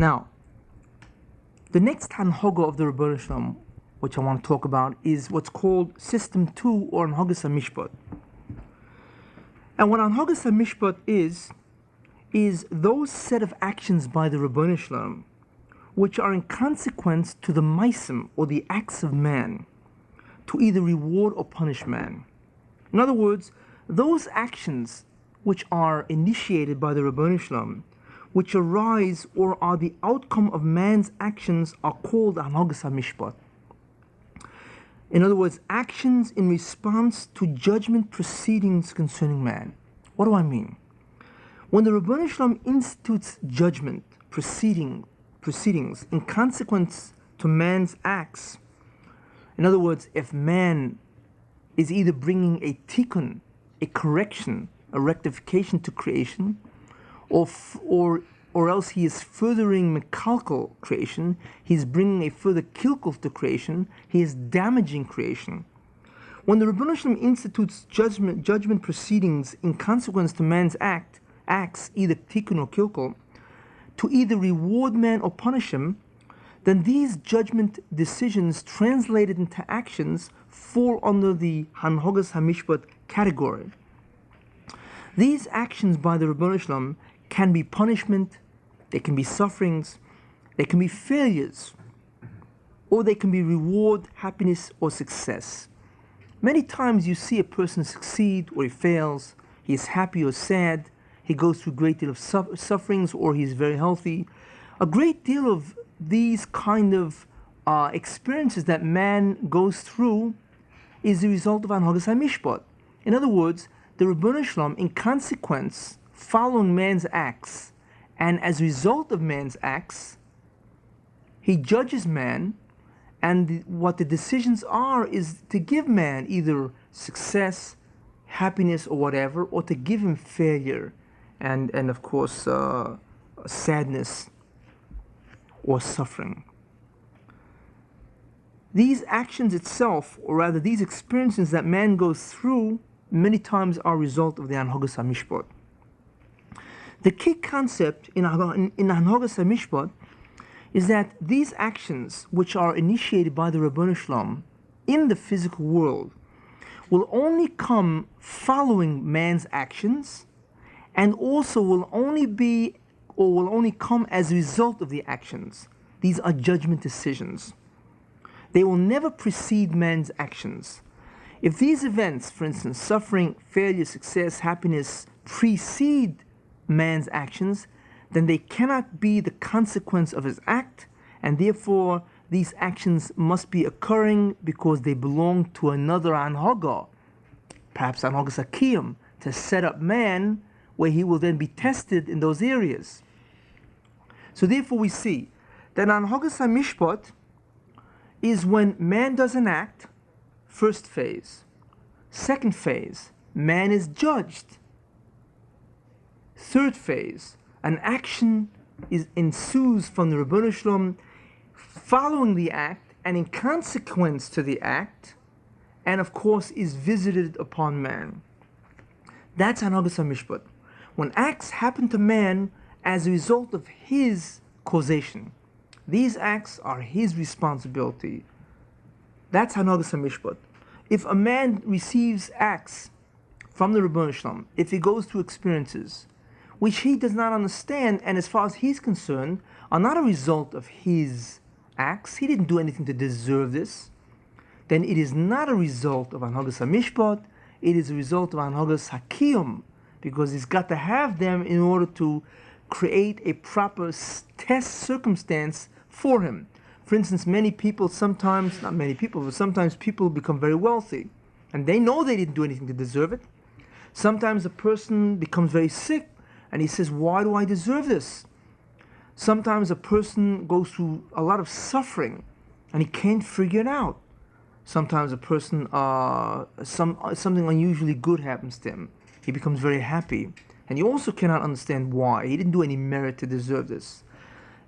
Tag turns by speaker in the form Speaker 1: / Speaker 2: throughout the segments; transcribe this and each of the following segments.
Speaker 1: Now, the next Hanhoga of the Rebbeinu Shalom, which I want to talk about, is what's called System 2 or Hanhogas HaMishpat. And what Hanhogas HaMishpat is those set of actions by the Rebbeinu Shalom which are in consequence to the maisim or the acts of man, to either reward or punish man. In other words, those actions which are initiated by the Rebbeinu Shalom, which arise or are the outcome of man's actions, are called Hanhogas HaMishpat. In other words, actions in response to judgment proceedings concerning man. What do I mean? When the Rebbeinu Shalom institutes judgment proceedings in consequence to man's acts, in other words, if man is either bringing a tikkun, a correction, a rectification to creation, or else he is furthering mekalkal creation, he's bringing a further kilkul to creation, he is damaging creation. When the Rebbeinu Shalom institutes judgment proceedings in consequence to man's acts, either tikkun or kilkul, to either reward man or punish him, then these judgment decisions translated into actions fall under the Hanhogas HaMishpat category. These actions by the Rebbeinu Shalom can be punishment, they can be sufferings, they can be failures, or they can be reward, happiness, or success. Many times you see a person succeed or he fails, he is happy or sad, he goes through a great deal of sufferings, or he is very healthy. A great deal of these kind of experiences that man goes through is the result of Hanhogas HaMishpat. In other words, the Rebbeinu Shalom, in consequence, following man's acts, and as a result of man's acts, he judges man, and what the decisions are is to give man either success, happiness, or whatever, or to give him failure, and of course, sadness or suffering. These actions itself, or rather these experiences that man goes through, many times are a result of the Hanhogas HaMishpat. The key concept in Hanhogas HaMishpat is that these actions, which are initiated by the Rebbeinu Shalom in the physical world, will only come following man's actions, and also will only come as a result of the actions. These are judgment decisions. They will never precede man's actions. If these events, for instance, suffering, failure, success, happiness, precede man's actions, then they cannot be the consequence of his act, and therefore these actions must be occurring because they belong to another Hanhoga, perhaps Hanhogas HaKiyum, to set up man where he will then be tested in those areas. So therefore we see that Hanhogas HaMishpat is when man does an act, first phase. Second phase, man is judged. Third phase, an action ensues from the Rebbeinu Shalom following the act and in consequence to the act, and of course is visited upon man. That's Hanhogas HaMishpat. When acts happen to man as a result of his causation, these acts are his responsibility. That's Hanhogas HaMishpat. If a man receives acts from the Rebbeinu Shalom, if he goes through experiences which he does not understand, and as far as he's concerned, are not a result of his acts, he didn't do anything to deserve this, then it is not a result of Hanhogas HaMishpat, it is a result of Hanhogas HaKiyum, because he's got to have them in order to create a proper test circumstance for him. For instance, many people sometimes, not many people, but sometimes people become very wealthy, and they know they didn't do anything to deserve it. Sometimes a person becomes very sick, and he says, why do I deserve this? Sometimes a person goes through a lot of suffering, and he can't figure it out. Sometimes a person, something unusually good happens to him. He becomes very happy, and you also cannot understand why. He didn't do any merit to deserve this.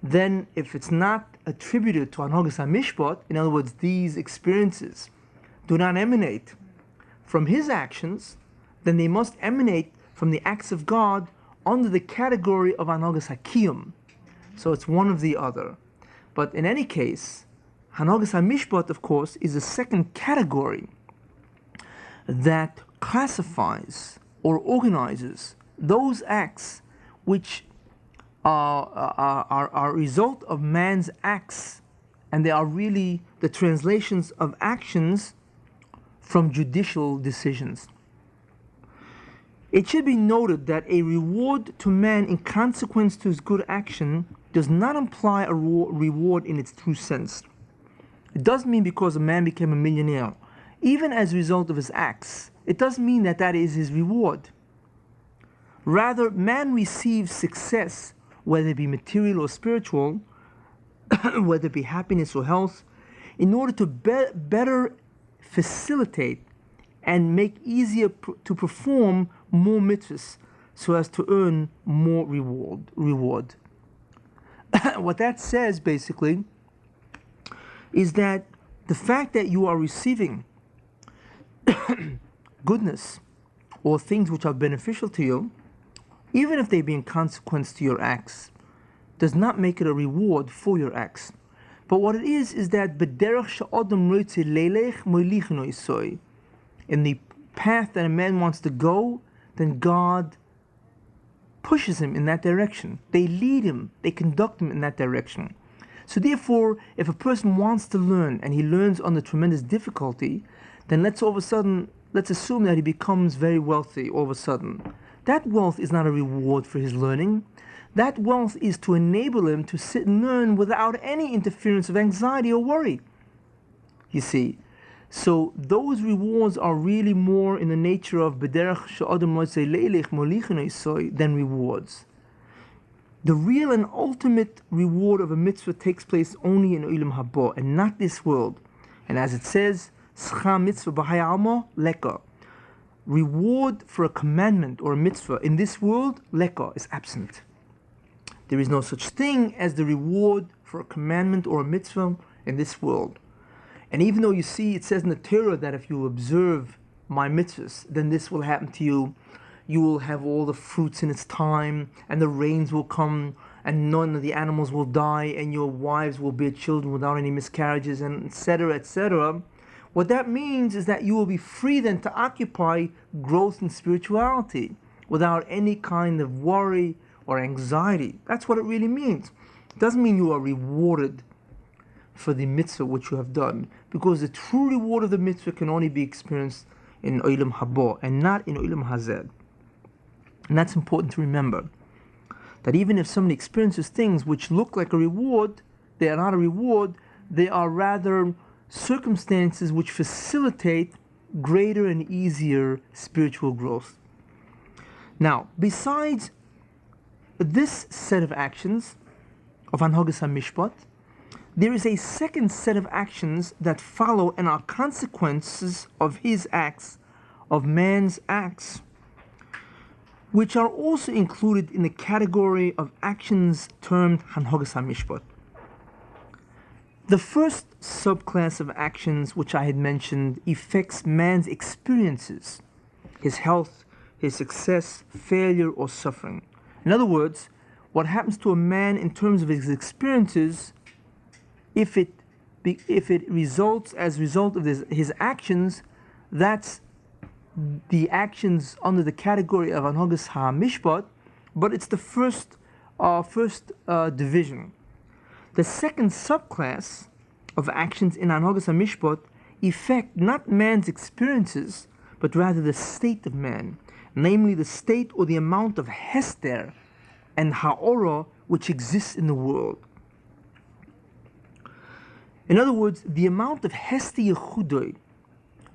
Speaker 1: Then, if it's not attributed to Hanhogas HaMishpat, in other words, these experiences do not emanate from his actions, then they must emanate from the acts of God under the category of Hanhogas HaKiyum. So it's one of the other. But in any case, Hanogas HaMishpat, of course, is a second category that classifies or organizes those acts which are a result of man's acts, and they are really the translations of actions from judicial decisions. It should be noted that a reward to man in consequence to his good action does not imply a reward in its true sense. It doesn't mean because a man became a millionaire, even as a result of his acts, it doesn't mean that that is his reward. Rather, man receives success, whether it be material or spiritual, whether it be happiness or health, in order to better facilitate and make easier to perform more mitzvahs, so as to earn more reward. What that says basically is that the fact that you are receiving goodness or things which are beneficial to you, even if they be in consequence to your acts, does not make it a reward for your acts. But what it is that in the path that a man wants to go, then God pushes him in that direction. They lead him, they conduct him in that direction. So therefore, if a person wants to learn and he learns under tremendous difficulty, then let's assume that he becomes very wealthy all of a sudden. That wealth is not a reward for his learning. That wealth is to enable him to sit and learn without any interference of anxiety or worry. You see, so those rewards are really more in the nature of bederach she'adam lo yisei le'elech molichin yisoi than rewards. The real and ultimate reward of a mitzvah takes place only in Olam Haba and not this world. And as it says, Schar mitzvah b'haya alma leka. Reward for a commandment or a mitzvah in this world, leka, is absent. There is no such thing as the reward for a commandment or a mitzvah in this world. And even though you see, it says in the Torah that if you observe my mitzvahs, then this will happen to you. You will have all the fruits in its time, and the rains will come, and none of the animals will die, and your wives will bear children without any miscarriages, and etc., etc. What that means is that you will be free then to occupy growth in spirituality without any kind of worry or anxiety. That's what it really means. It doesn't mean you are rewarded for the mitzvah which you have done, because the true reward of the mitzvah can only be experienced in Olam Haba and not in Olam Hazeh. And that's important to remember, that even if somebody experiences things which look like a reward, they are not a reward, they are rather circumstances which facilitate greater and easier spiritual growth. Now, besides this set of actions of Hanhagas HaMishpat, there is a second set of actions that follow and are consequences of his acts, of man's acts, which are also included in the category of actions termed Hanhagas HaMishpat. The first subclass of actions which I had mentioned affects man's experiences, his health, his success, failure, or suffering. In other words, what happens to a man in terms of his experiences, if it results as a result of his actions, that's the actions under the category of Hanhagas HaMishpat, but it's the first division. The second subclass of actions in Hanhagas HaMishpat affect not man's experiences, but rather the state of man, namely the state or the amount of hester and ha'ora which exists in the world. In other words, the amount of hester yechudoi,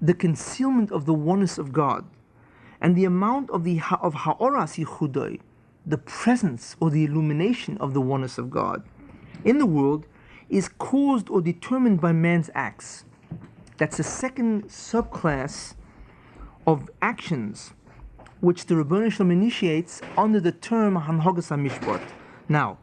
Speaker 1: the concealment of the oneness of God, and the amount of ha'oras yechudoi, the presence or the illumination of the oneness of God in the world, is caused or determined by man's acts. That's the second subclass of actions which the Rebbeinu Shalom initiates under the term Hanhagas HaMishpat. Now,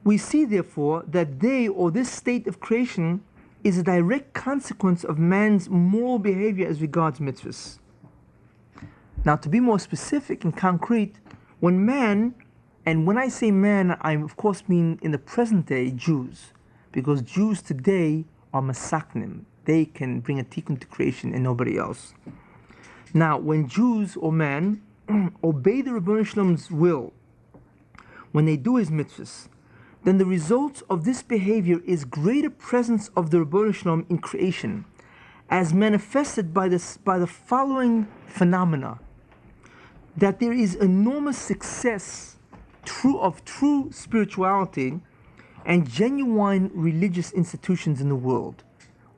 Speaker 1: we see therefore that they, or this state of creation, is a direct consequence of man's moral behavior as regards mitzvahs. Now, to be more specific and concrete, when man And when I say man, I of course mean in the present day Jews, because Jews today are masaknim. They can bring a tikkun to creation and nobody else. Now, when Jews or man obey the Rebbeinu Shalom's will, when they do his mitzvahs, then the result of this behavior is greater presence of the Rebbeinu Shalom in creation, as manifested by the following phenomena: that there is enormous success of true spirituality and genuine religious institutions in the world.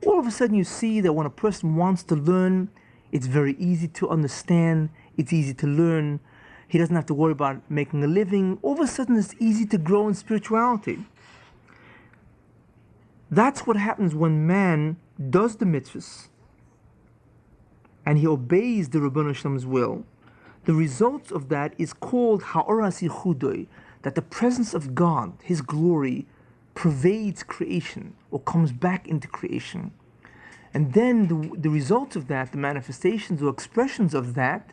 Speaker 1: All of a sudden you see that when a person wants to learn, it's very easy to understand, it's easy to learn, he doesn't have to worry about making a living. All of a sudden it's easy to grow in spirituality. That's what happens when man does the mitzvahs and he obeys the Rebbeinu Shalom's will. The result of that is called Ha'oras Yichudoi, that the presence of God, His glory, pervades creation or comes back into creation. And then the result of that, the manifestations or expressions of that,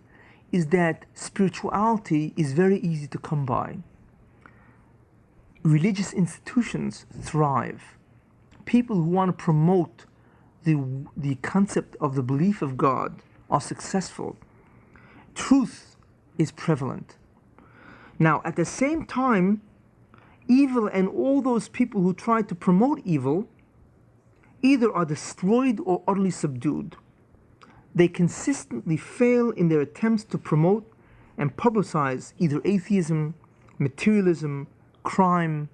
Speaker 1: is that spirituality is very easy to come by. Religious institutions thrive. People who want to promote the concept of the belief of God are successful. Truth is prevalent. Now, at the same time, evil and all those people who try to promote evil either are destroyed or utterly subdued. They consistently fail in their attempts to promote and publicize either atheism, materialism, crime,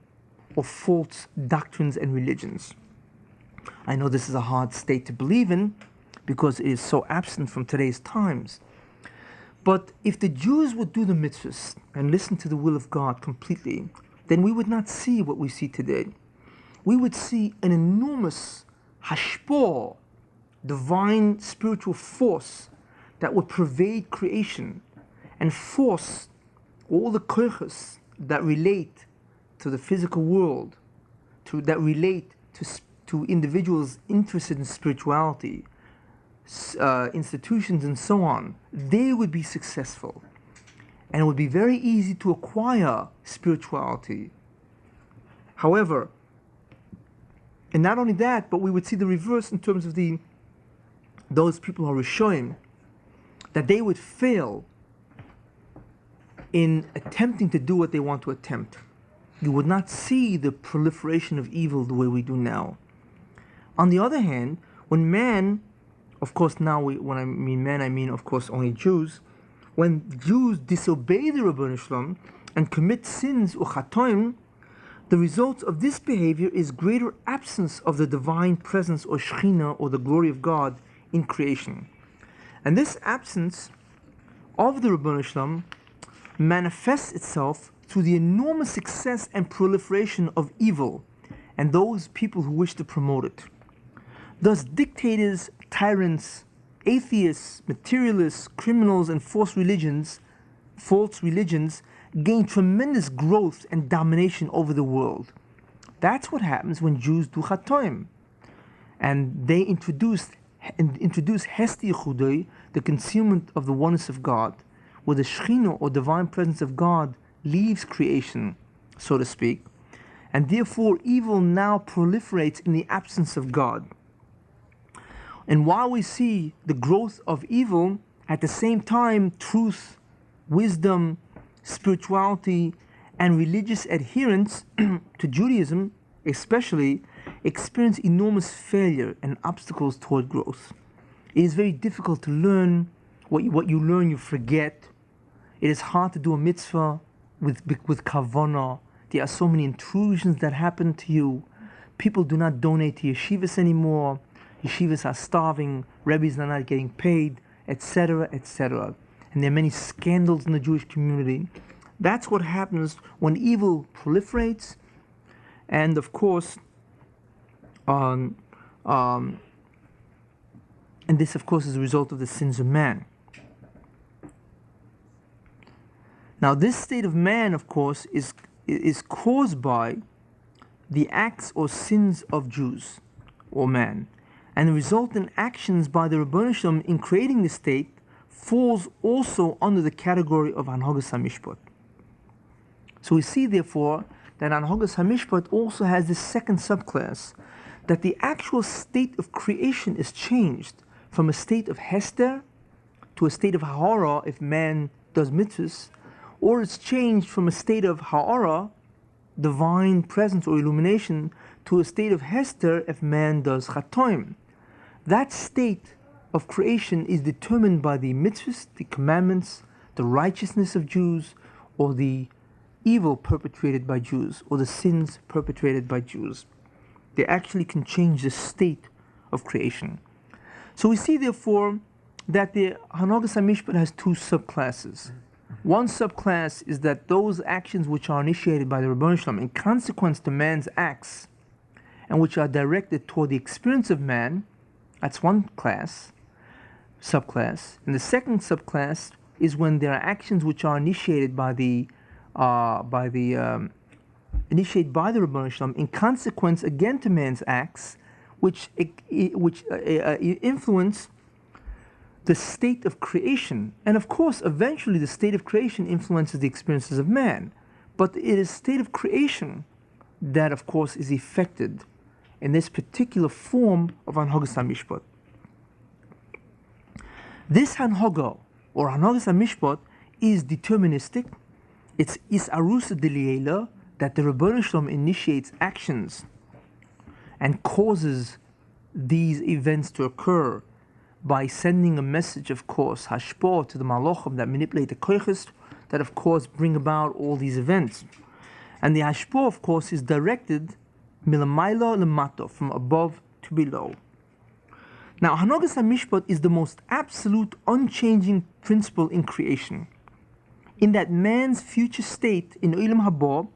Speaker 1: or false doctrines and religions. I know this is a hard state to believe in because it is so absent from today's times. But if the Jews would do the mitzvahs and listen to the will of God completely, then we would not see what we see today. We would see an enormous hashpor, divine spiritual force that would pervade creation and force all the koiches that relate to the physical world, that relate to individuals interested in spirituality, institutions and so on. They would be successful. And it would be very easy to acquire spirituality. However, and not only that, but we would see the reverse in terms of those people who are Rishonim, that they would fail in attempting to do what they want to attempt. You would not see the proliferation of evil the way we do now. On the other hand, when man, of course now when I mean man, I mean of course only Jews, when Jews disobey the Rebbeinu Shalom and commit sins or chatoim, the result of this behavior is greater absence of the divine presence or Shekhinah or the glory of God in creation. And this absence of the Rebbeinu Shalom manifests itself through the enormous success and proliferation of evil and those people who wish to promote it. Thus, dictators, tyrants, atheists, materialists, criminals, and false religions gain tremendous growth and domination over the world. That's what happens when Jews do chatoim. And they introduce Hesti Yichudoi, the concealment of the oneness of God, where the Shekhinah or divine presence of God leaves creation, so to speak, and therefore evil now proliferates in the absence of God. And while we see the growth of evil, at the same time, truth, wisdom, spirituality, and religious adherence to Judaism, especially, experience enormous failure and obstacles toward growth. It is very difficult to learn. What you learn, you forget. It is hard to do a mitzvah with kavanah. There are so many intrusions that happen to you. People do not donate to yeshivas anymore. Yeshivas are starving. Rebbes are not getting paid, etc., etc. And there are many scandals in the Jewish community. That's what happens when evil proliferates. And of course, and this of course is a result of the sins of man. Now this state of man, of course, is caused by the acts or sins of Jews or man. And the resultant actions by the Rebbeinu Shalom in creating the state falls also under the category of Hanhagas HaMishpat. So we see, therefore, that Anhogas HaMishpat also has this second subclass, that the actual state of creation is changed from a state of Hester to a state of Ha'ara if man does mitzvahs, or it's changed from a state of Ha'ara, divine presence or illumination, to a state of Hester if man does Chatoim. That state of creation is determined by the mitzvahs, the commandments, the righteousness of Jews, or the evil perpetrated by Jews, or the sins perpetrated by Jews. They actually can change the state of creation. So we see, therefore, that the Hanogas HaMishpat has two subclasses. One subclass is that those actions which are initiated by the Rebbeinu Shalom in consequence to man's acts, and which are directed toward the experience of man, that's one class, subclass. And the second subclass is when there are actions which are initiated by the Rebbeinu Shalom in consequence again to man's acts, which influence the state of creation. And of course, eventually the state of creation influences the experiences of man. But it is state of creation that, of course, is effected in this particular form of Hanhogas HaMishpat. This Hanhoga, or Hanhogas HaMishpat, is deterministic. It's Arusa D'Liela, that the Rebbeinu Shalom initiates actions and causes these events to occur by sending a message, of course, hashpah, to the malachim that manipulate the koiches, that of course bring about all these events. And the hashpah, of course, is directed milamayla lemato, from above to below. Now, Hanogas HaMishpat is the most absolute, unchanging principle in creation, in that man's future state in Olam Haba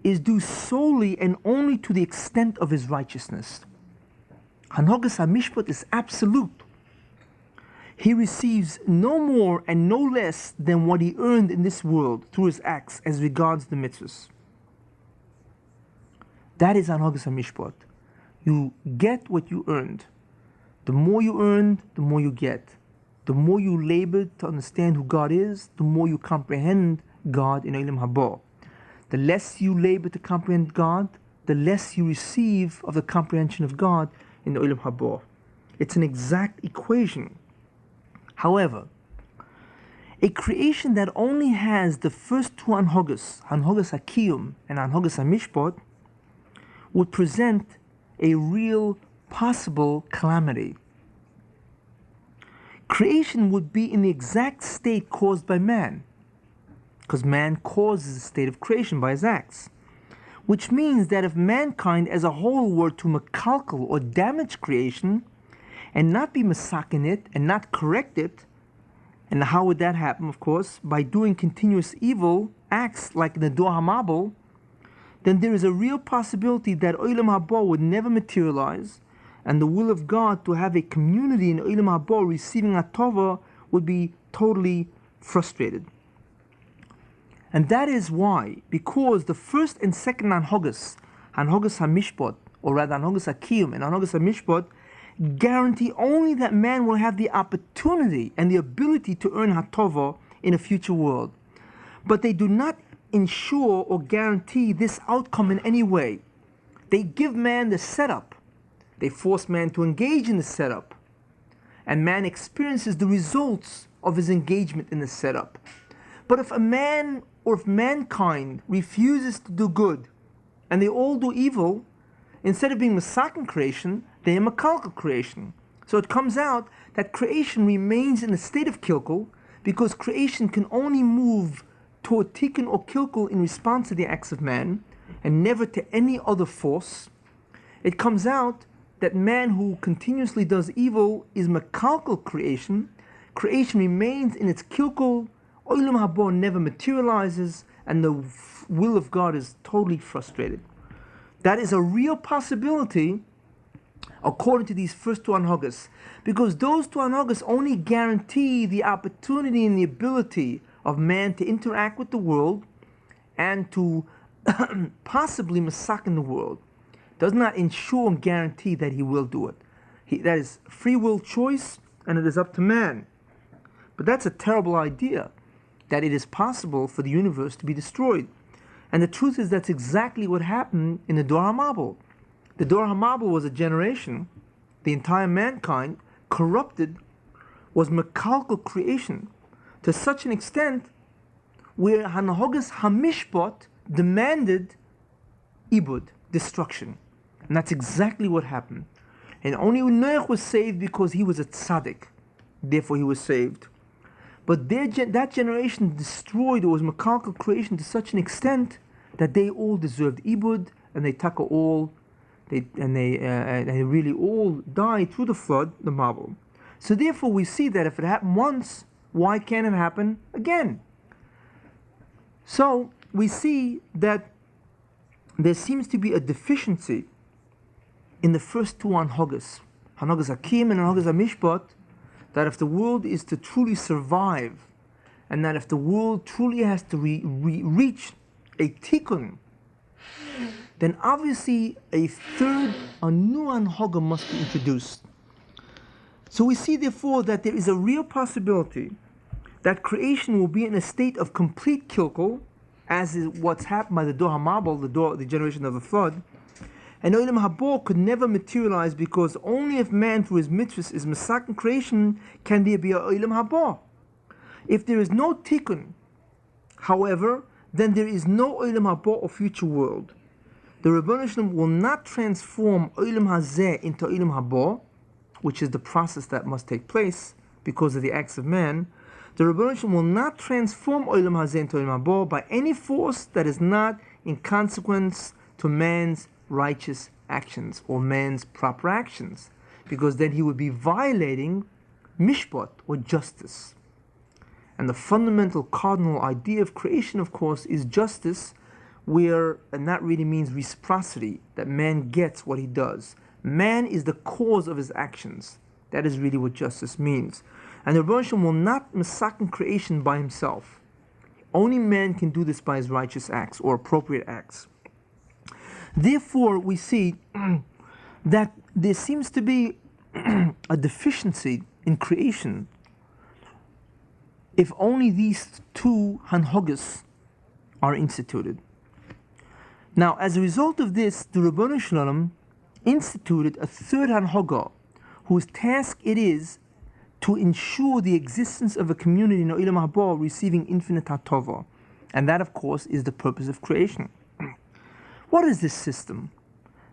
Speaker 1: is due solely and only to the extent of his righteousness. Hanogas HaMishpat is absolute. He receives no more and no less than what he earned in this world through his acts as regards the mitzvahs. That is Hanogas HaMishpat. You get what you earned. The more you earned, the more you get. The more you labored to understand who God is, the more you comprehend God in Olam Haba. The less you labor to comprehend God, the less you receive of the comprehension of God in the Olam Haba. It's an exact equation. However, a creation that only has the first two Hanhogas, Hanhogas HaKiyum and Hanhogas HaMishpat, would present a real possible calamity. Creation would be in the exact state caused by man, because man causes the state of creation by his acts. Which means that if mankind as a whole were to makalkal or damage creation, and not be masakin it, and not correct it, and how would that happen, of course? By doing continuous evil acts like Nevuah HaMabel, then there is a real possibility that Olam Haba would never materialize, and the will of God to have a community in Olam Haba receiving Atova would be totally frustrated. And that is why, because the first and second Hanhogas, Hanhogas HaMishpat, or rather Hanhogas HaKiyum and Hanhogas HaMishpat, guarantee only that man will have the opportunity and the ability to earn Hatova in a future world. But they do not ensure or guarantee this outcome in any way. They give man the setup. They force man to engage in the setup. And man experiences the results of his engagement in the setup. But if a man or if mankind refuses to do good, and they all do evil, instead of being Masakin creation, they are Makalkal creation. So it comes out that creation remains in a state of Kilkul, because creation can only move toward Tikkun or Kilkul in response to the acts of man, and never to any other force. It comes out that man who continuously does evil is Makalkal creation. Creation remains in its Kilkul, Olam Haba never materializes, and the will of God is totally frustrated. That is a real possibility according to these first two Hanhogas, because those two Hanhogas only guarantee the opportunity and the ability of man to interact with the world and to possibly masakin the world. Does not ensure and guarantee that he will do it. That is free will choice, and it is up to man. But that's a terrible idea, that it is possible for the universe to be destroyed. And the truth is that's exactly what happened in the Dor HaMabul. The Dor HaMabul was a generation, the entire mankind, corrupted, was mekalkel creation to such an extent where Hanahogas Hamishpot demanded ibud, destruction. And that's exactly what happened. And only Noach was saved because he was a tzaddik. Therefore he was saved. But that generation destroyed, or was mekalkel creation to such an extent that they all deserved ibud, and they taka all, they really all died through the flood, the Mabul. So therefore we see that if it happened once, why can't it happen again? So we see that there seems to be a deficiency in the first two Hanhogas, Hanhogas Hakim and Hanhogas Hamishpat, that if the world is to truly survive, and that if the world truly has to reach a tikkun, then obviously a new Hanhoga must be introduced. So we see therefore that there is a real possibility that creation will be in a state of complete kilkel, as is what's happened by the Dor HaMabul, the generation of the flood. And Olam Haba could never materialize, because only if man through his mitzvahs is mesaken creation can there be a Olam Haba. If there is no tikkun, however, then there is no Olam Haba or future world. The Rebbeinu Shalom will not transform Olam Hazeh into Olam Haba, which is the process that must take place because of the acts of man. The Rebbeinu Shalom will not transform Olam Hazeh into Olam Haba by any force that is not in consequence to man's righteous actions or man's proper actions, because then he would be violating mishpat, or justice. And the fundamental cardinal idea of creation, of course, is justice, and that really means reciprocity, that man gets what he does. Man is the cause of his actions. That is really what justice means. And the Rebbeinu Shalom will not mesaken creation by himself. Only man can do this by his righteous acts or appropriate acts. Therefore, we see that there seems to be a deficiency in creation if only these two Hanhogas are instituted. Now, as a result of this, the Rebbeinu Shalom instituted a third Hanhoga, whose task it is to ensure the existence of a community in Olam Haba receiving infinite Hatova. And that, of course, is the purpose of creation. What is this system?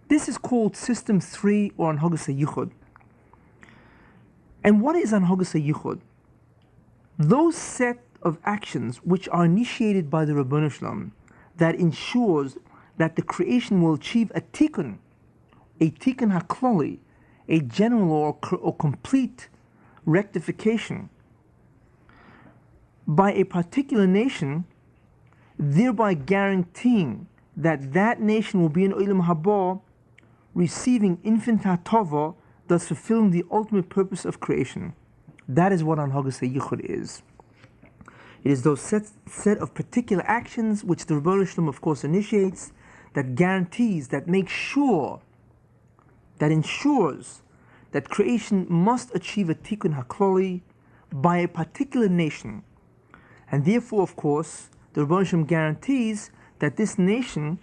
Speaker 1: This is called System 3, or Hanhogas HaYichud. And what is Hanhogas HaYichud? Those set of actions which are initiated by the Rebbeinu Shalom that ensures that the creation will achieve a tikkun haklali, a general or complete rectification by a particular nation, thereby guaranteeing that that nation will be in Olam Haba, receiving infinite Hatova, thus fulfilling the ultimate purpose of creation. That is what Hanhogas HaYichud is. It is those set of particular actions which the Rebbeinu Shalom, of course, initiates, that guarantees, that makes sure, that ensures that creation must achieve a tikkun haklali by a particular nation. And therefore, of course, the Rebbeinu Shalom guarantees that this nation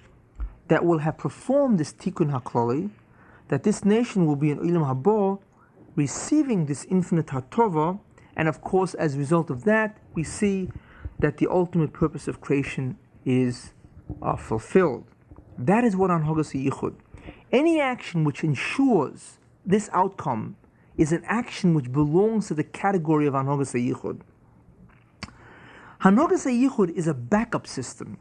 Speaker 1: that will have performed this tikkun haklali, that this nation will be in Olam Haba, receiving this infinite hatova, and of course, as a result of that, we see that the ultimate purpose of creation is fulfilled. That is what Hanhogas HaYichud. Any action which ensures this outcome is an action which belongs to the category of Hanhogas HaYichud. Hanhogas HaYichud is a backup system,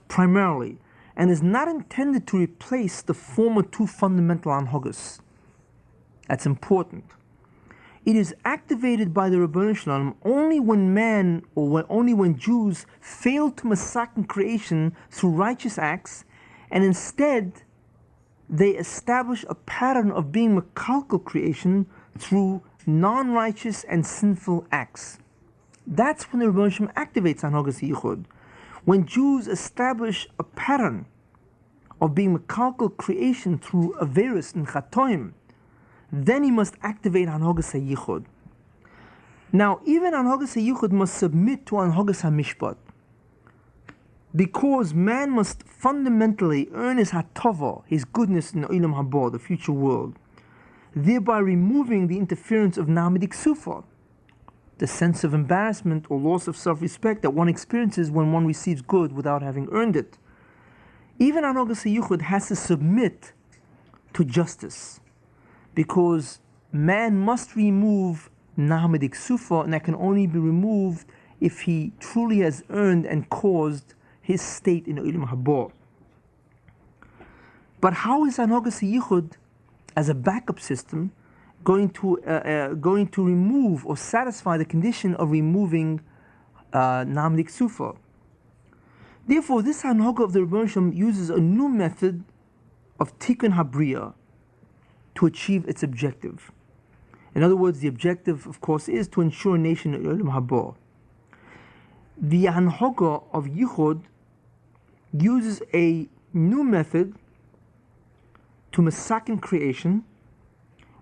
Speaker 1: primarily, and is not intended to replace the former two fundamental Hanhogas. That's important. It is activated by the Rebbeinu Shalom only when only when Jews fail to mesaken creation through righteous acts, and instead they establish a pattern of being mekalkel creation through non-righteous and sinful acts. That's when the Rebbeinu Shalom activates Hanhogas HaYichud. When Jews establish a pattern of being mekalkel creation through averus and chatoim, then he must activate Hanhogas HaYichud. Now, even Hanhogas HaYichud must submit to Hanhogas HaMishpat. because man must fundamentally earn his hatava, his goodness in Olam Haba, the future world, thereby removing the interference of Namidik Sufa, the sense of embarrassment or loss of self-respect that one experiences when one receives good without having earned it. Even Hanogas HaYichud has to submit to justice, because man must remove Namidik Sufa, and that can only be removed if he truly has earned and caused his state in Olam Haba. But how is Hanogas HaYichud, as a backup system, going to remove or satisfy the condition of removing Namidik Sufa? Therefore, this Hanhoga of the Rebbeinu Shalom uses a new method of Tikkun Habriya to achieve its objective. In other words, the objective, of course, is to ensure a nation in Olam Haba. The Hanhoga of Yichud uses a new method to Masakin creation,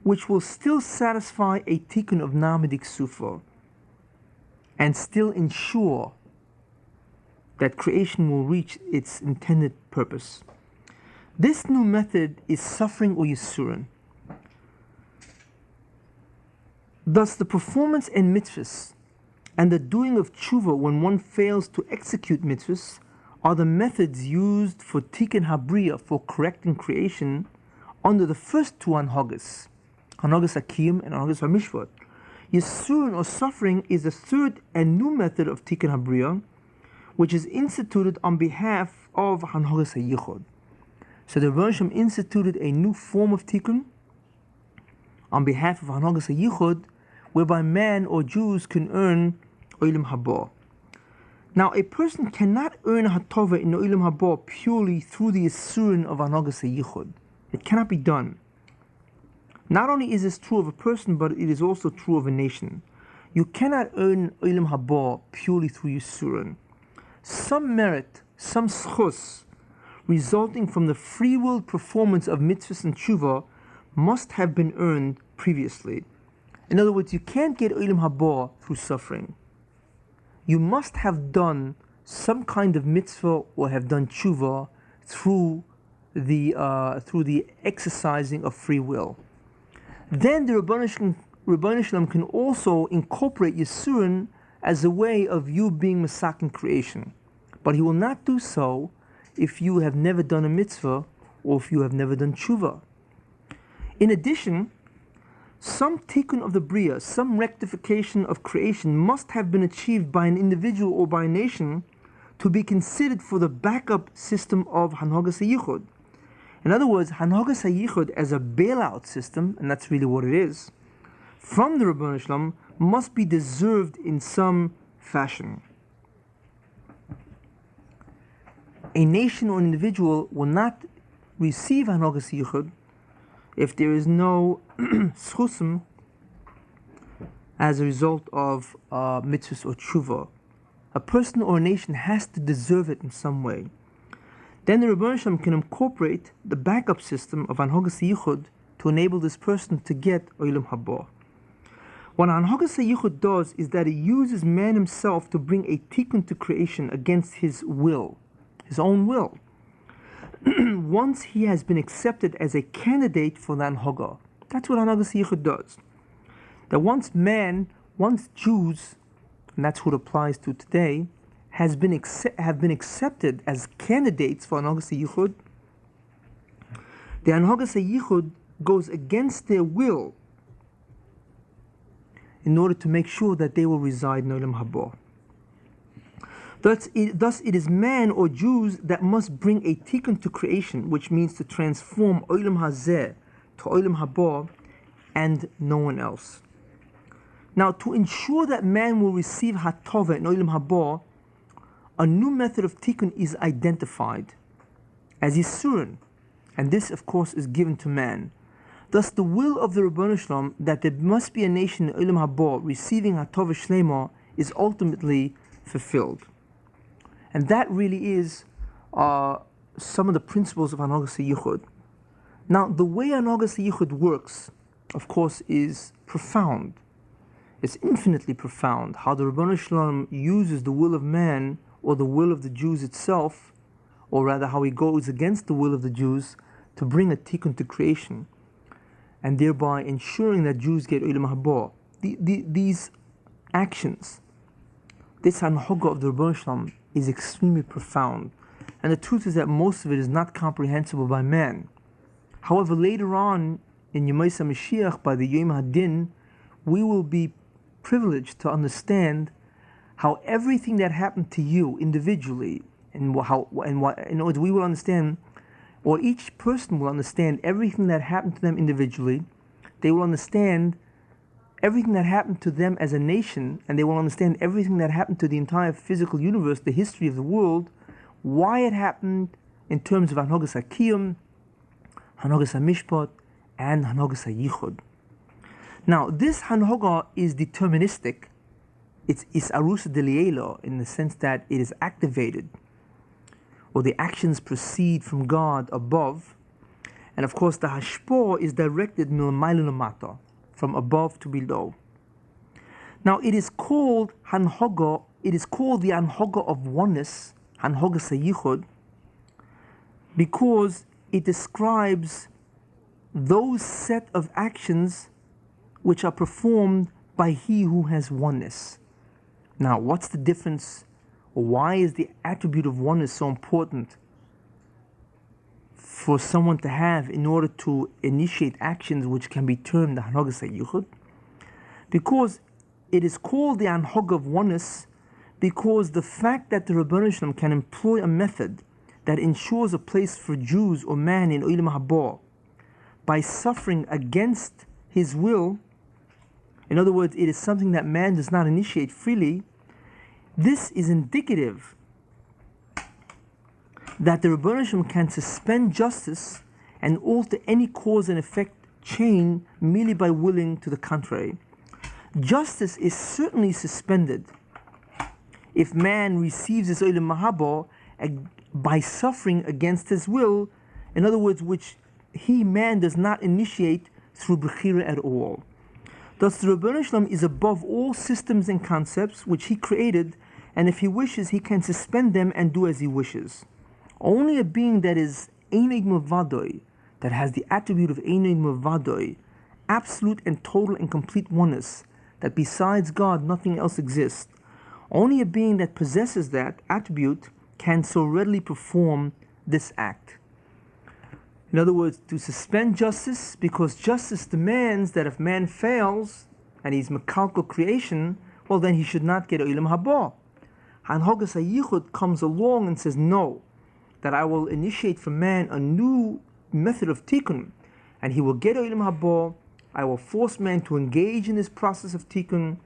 Speaker 1: which will still satisfy a Tikkun of Namidik Sufa and still ensure that creation will reach its intended purpose. This new method is suffering or Yisurin. Thus, the performance in mitzvahs and the doing of tshuva when one fails to execute mitzvahs are the methods used for Tikkun Habriya, for correcting creation, under the first two Hanhogas, Hanhogas HaKiyum and Hanhogas HaMishvat. Yisurin or suffering is the third and new method of Tikkun Habriya, which is instituted on behalf of Hanhogas HaYichud. So the Rebbeinu Shalom instituted a new form of Tikkun on behalf of Hanhogas HaYichud, whereby man or Jews can earn Olam Haba. Now, a person cannot earn Hatova in Olam Haba purely through the Yisurin of Hanhogas HaYichud. It cannot be done. Not only is this true of a person, but it is also true of a nation. You cannot earn Olam Haba purely through Yisurin. Some merit, some schus, resulting from the free-willed performance of mitzvahs and tshuva must have been earned previously. In other words, you can't get Olam Haba through suffering. You must have done some kind of mitzvah or have done tshuva through the exercising of free will. Then the Rebbeinu Shalom can also incorporate Yisurin as a way of you being Masakin creation. But he will not do so if you have never done a mitzvah or if you have never done tshuva. In addition, some tikkun of the Bria, some rectification of creation must have been achieved by an individual or by a nation to be considered for the backup system of Hanhogas HaYichud. In other words, Hanhogas HaYichud as a bailout system, and that's really what it is, from the Rebbeinu Shalom must be deserved in some fashion. A nation or an individual will not receive Hanhogas HaYichud if there is no schusim as a result of mitzvahs or tshuva. A person or a nation has to deserve it in some way. Then the Rebbeinu Shalom can incorporate the backup system of Hanhogas HaYichud to enable this person to get Olam Haba. What Hanhogas HaYichud does is that it uses man himself to bring a tikkun to creation against his will, his own will. Once he has been accepted as a candidate for the Hanhoga. That's what Hanhogas HaYichud does. That once Jews, and that's what it applies to today, have been accepted as candidates for Hanhogas HaYichud, the Hanhogas HaYichud goes against their will in order to make sure that they will reside in Olam Haba. Thus it is man or Jews that must bring a tikkun to creation, which means to transform Olam Hazeh to Olam Haba and no one else. Now, to ensure that man will receive Hatova in Olam Haba, a new method of tikkun is identified as Yisurin, and this, of course, is given to man. Thus, the will of the Rebbeinu Shalom that there must be a nation in Olam Haba receiving Hatova Shlema is ultimately fulfilled. And that really is some of the principles of Hanhogas HaYichud. Now, the way Hanhogas HaYichud works, of course, is profound. It's infinitely profound how the Rebbeinu Shalom uses the will of man or the will of the Jews itself, or rather how he goes against the will of the Jews to bring a tikkun to creation, and thereby ensuring that Jews get Olam Haba. These actions, this Hanhoga of the Rebbeinu Shalom, is extremely profound. And the truth is that most of it is not comprehensible by man. However, later on in Yemais HaMashiach, by the Yom HaDin, we will be privileged to understand how everything that happened to you individually, and in other, we will understand, or each person will understand everything that happened to them individually. They will understand everything that happened to them as a nation, and they will understand everything that happened to the entire physical universe, the history of the world, why it happened in terms of Hanhogas HaKiyum, Hanhogas HaMishpat, and Hanhogas HaYichud. Now, this Hanhoga is deterministic. It's Arusa Delielo in the sense that it is activated, or the actions proceed from God above. And of course, the Hashpor is directed Milmaila, from above to below. Now, it is called Hanhoga, it is called the Hanhoga of oneness, Hanhogas HaYichud, because it describes those set of actions which are performed by he who has oneness. Now, what's the difference, or why is the attribute of oneness so important for someone to have in order to initiate actions which can be termed the Hanhogas HaYichud? Because it is called the Hanhoga of oneness because the fact that the Rebbeinu Shalom can employ a method that ensures a place for Jews or man in Olam Haba by suffering against his will, in other words, it is something that man does not initiate freely. This is indicative that the Rebbeinu Shalom can suspend justice and alter any cause and effect chain merely by willing to the contrary. Justice is certainly suspended if man receives his Olam Haba by suffering against his will, in other words, which man does not initiate through Bechira at all. Thus, the Rebbeinu Shalom is above all systems and concepts which he created, and if he wishes, he can suspend them and do as he wishes. Only a being that is Einig Mevadoi, that has the attribute of Einig Mevadoi, absolute and total and complete oneness, that besides God nothing else exists, only a being that possesses that attribute can so readily perform this act. In other words, to suspend justice, because justice demands that if man fails and he's mekalkel creation, well, then he should not get Olam Haba. Hanhogas HaYichud comes along and says, no, that I will initiate for man a new method of tikkun, and he will get Olam Haba. I will force man to engage in this process of tikkun,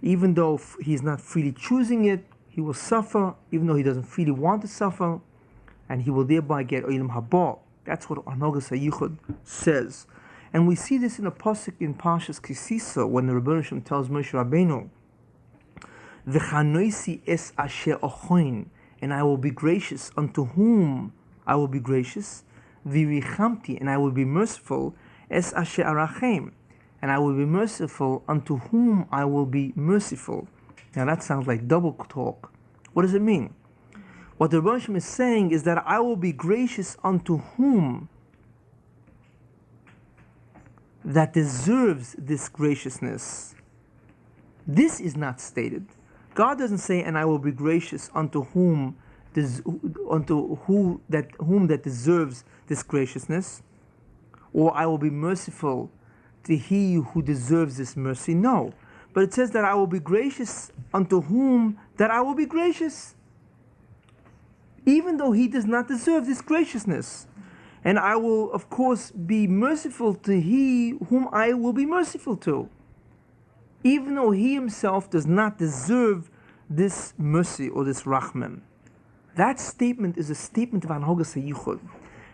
Speaker 1: even though he is not freely choosing it. He will suffer, even though he doesn't freely want to suffer, and he will thereby get Olam Haba. That's what Hanhogas HaYichud says. And we see this in a pasuk in Parshas Kisisa, when the Rebbeinu Shalom tells Moshe Rabbeinu, V'chanoisi es asher ochoin, and I will be gracious unto whom I will be gracious, V'richamti, and I will be merciful, es asher arachem, and I will be merciful unto whom I will be merciful. Now that sounds like double talk. What does it mean? What the Rebbeinu Shalom is saying is that I will be gracious unto whom that deserves this graciousness. This is not stated. God doesn't say, and I will be gracious unto whom that deserves this graciousness, or I will be merciful to he who deserves this mercy. No. But it says that I will be gracious unto whom that I will be gracious, even though he does not deserve this graciousness. And I will, of course, be merciful to he whom I will be merciful to, even though he himself does not deserve this mercy or this rachmem. That statement is a statement of Hanhogas HaYichud.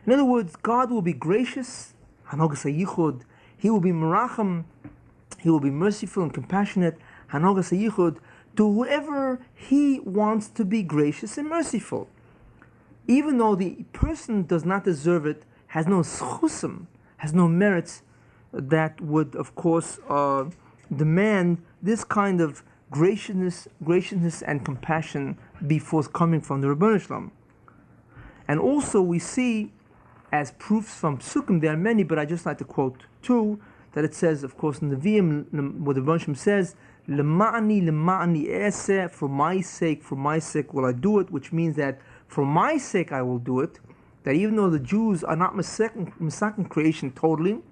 Speaker 1: In other words, God will be gracious, Hanhogas HaYichud. He will be meracham, he will be merciful and compassionate, Hanhogas HaYichud, to whoever he wants to be gracious and merciful. Even though the person does not deserve it, has no schusim, has no merits that would, of course, demand this kind of graciousness and compassion be forthcoming from the Rebbeinu Shalom. And also we see, as proofs from Psukim, there are many, but I just like to quote two, that it says, of course, in the Nevi'im, what the Rebbeinu Shalom says, Lema'ani eseh, for my sake will I do it, which means that for my sake I will do it, that even though the Jews are not Masakin creation totally,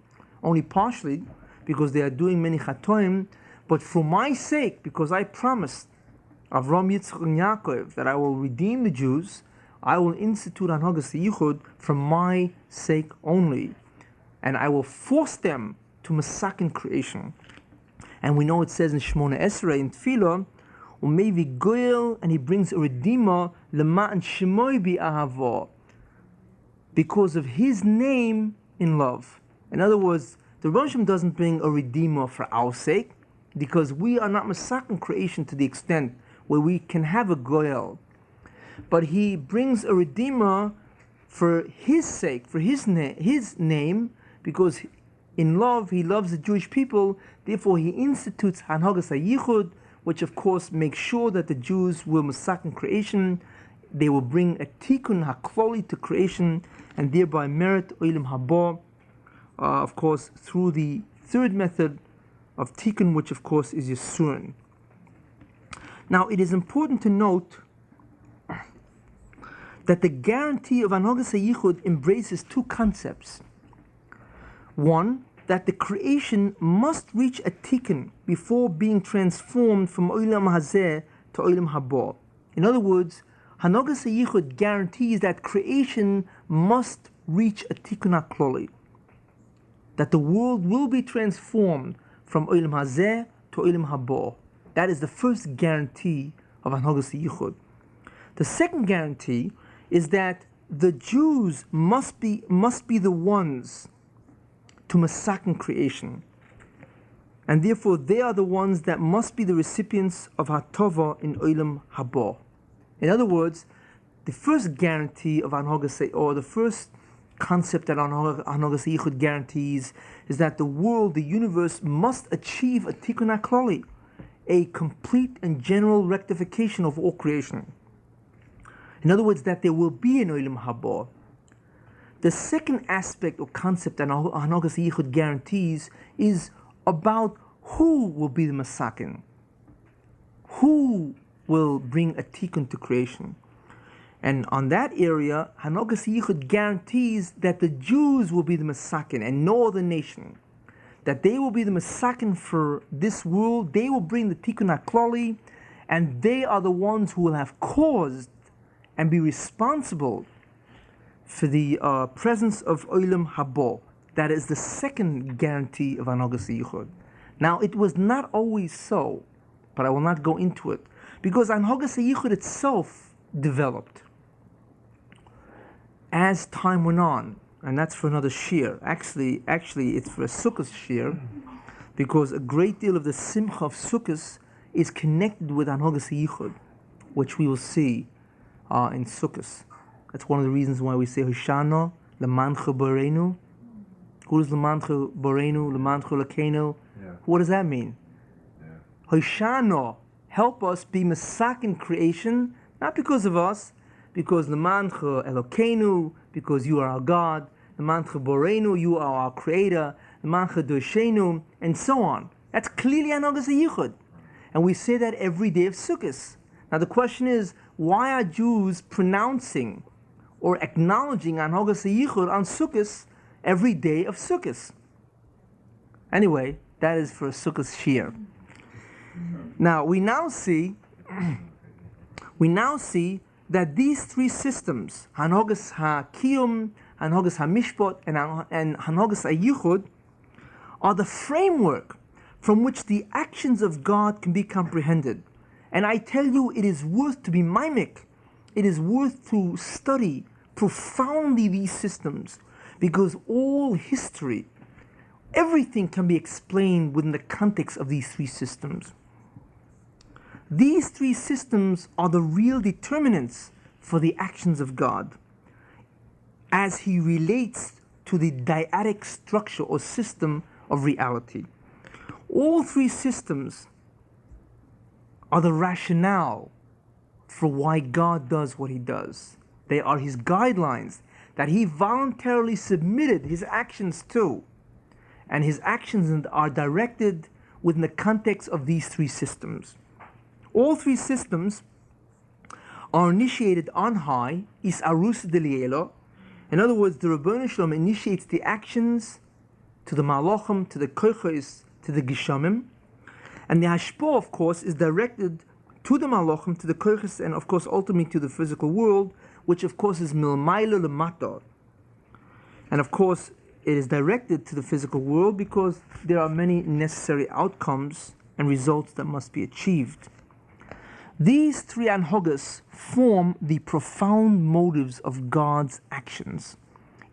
Speaker 1: only partially, because they are doing many Chatoim, but for my sake, because I promised Avram, Yitzchak, and Yaakov that I will redeem the Jews, I will institute Hanhagas Yichud for my sake only, and I will force them to Masakin creation. And we know it says in Shemona Esrei in Tefillah, Umevi Goyel, and he brings a redeemer, Lema'an Shemoi bi Ahava, because of his name in love. In other words, the Rebbeinu Shalom doesn't bring a redeemer for our sake, because we are not Masakin creation to the extent where we can have a Goyel. But he brings a redeemer for his sake, for his name, because in love he loves the Jewish people. Therefore he institutes Hanhagas HaYichud, which of course makes sure that the Jews will Masakin creation. They will bring a Tikkun HaKloli to creation, and thereby merit Olam Haba, of course, through the third method of Tikkun, which of course is Yisurin. Now it is important to note that the guarantee of Hanhagas HaYichud embraces two concepts. One, that the creation must reach a tikkun before being transformed from Olam Hazeh to Olam Haba. In other words, Hanhagas HaYichud guarantees that creation must reach a tikkun HaKloli, that the world will be transformed from Olam Hazeh to Olam Haba. That is the first guarantee of Hanhagas HaYichud. The second guarantee is that the Jews must be the ones to Masakin creation, and therefore they are the ones that must be the recipients of Hatova in Olam Haba. In other words, the first guarantee of Hanhagas, or the first concept that Hanhagas HaYichud guarantees, is that the world, the universe, must achieve a Tikkun HaKloli, a complete and general rectification of all creation. In other words, that there will be an Olam Haba. The second aspect or concept that Hanhagas HaYichud guarantees is about who will be the Masakin, who will bring a tikkun to creation. And on that area, Hanhagas HaYichud guarantees that the Jews will be the Masakin and no other nation, that they will be the Masakin for this world, they will bring the Tikkun HaKloli, and they are the ones who will have caused and be responsible for the presence of Olam Haba. That is the second guarantee of Hanhagas HaYichud. Now, it was not always so, but I will not go into it, because Hanhagas HaYichud itself developed as time went on, and that's for another shir. Actually, it's for a Sukkot shir, because a great deal of the simcha of Sukkot is connected with Hanhagas HaYichud, which we will see in Sukkot. That's one of the reasons why we say Hoshana, Lemancha Boreinu. Who is Lemancha Boreinu, Lemancha Lakeinu? What does that mean? Hoshana, help us be Masakin creation, not because of us, because Lemancha Elokeinu, because you are our God, Lemancha Boreinu, you are our creator, Lemancha Doshenu, and so on. That's clearly Hanhagas HaYichud. And we say that every day of Sukkot. Now the question is, why are Jews pronouncing or acknowledging Hanhagas HaYichud on Sukkot every day of Sukkot? Anyway, that is for a Sukkot shir. Now we now see that these three systems, Hanhagas HaKiyum, Hanhagas HaMishpat, and Hanhagas HaYichud, are the framework from which the actions of God can be comprehended. And I tell you, it is worth to be mimic. It is worth to study profoundly these systems, because all history, everything can be explained within the context of these three systems. These three systems are the real determinants for the actions of God, as He relates to the dyadic structure or system of reality. All three systems are the rationale for why God does what he does. They are his guidelines that he voluntarily submitted his actions to. And his actions are directed within the context of these three systems. All three systems are initiated on high, is arus delielo. In other words, the Rebbeinu Shalom initiates the actions to the malachim, to the kochos, to the gishamim. And the hashpah, of course, is directed to the malachim, to the kochos, and of course ultimately to the physical world, which of course is milmayla lemata. And of course, it is directed to the physical world because there are many necessary outcomes and results that must be achieved. These three anhogas form the profound motives of God's actions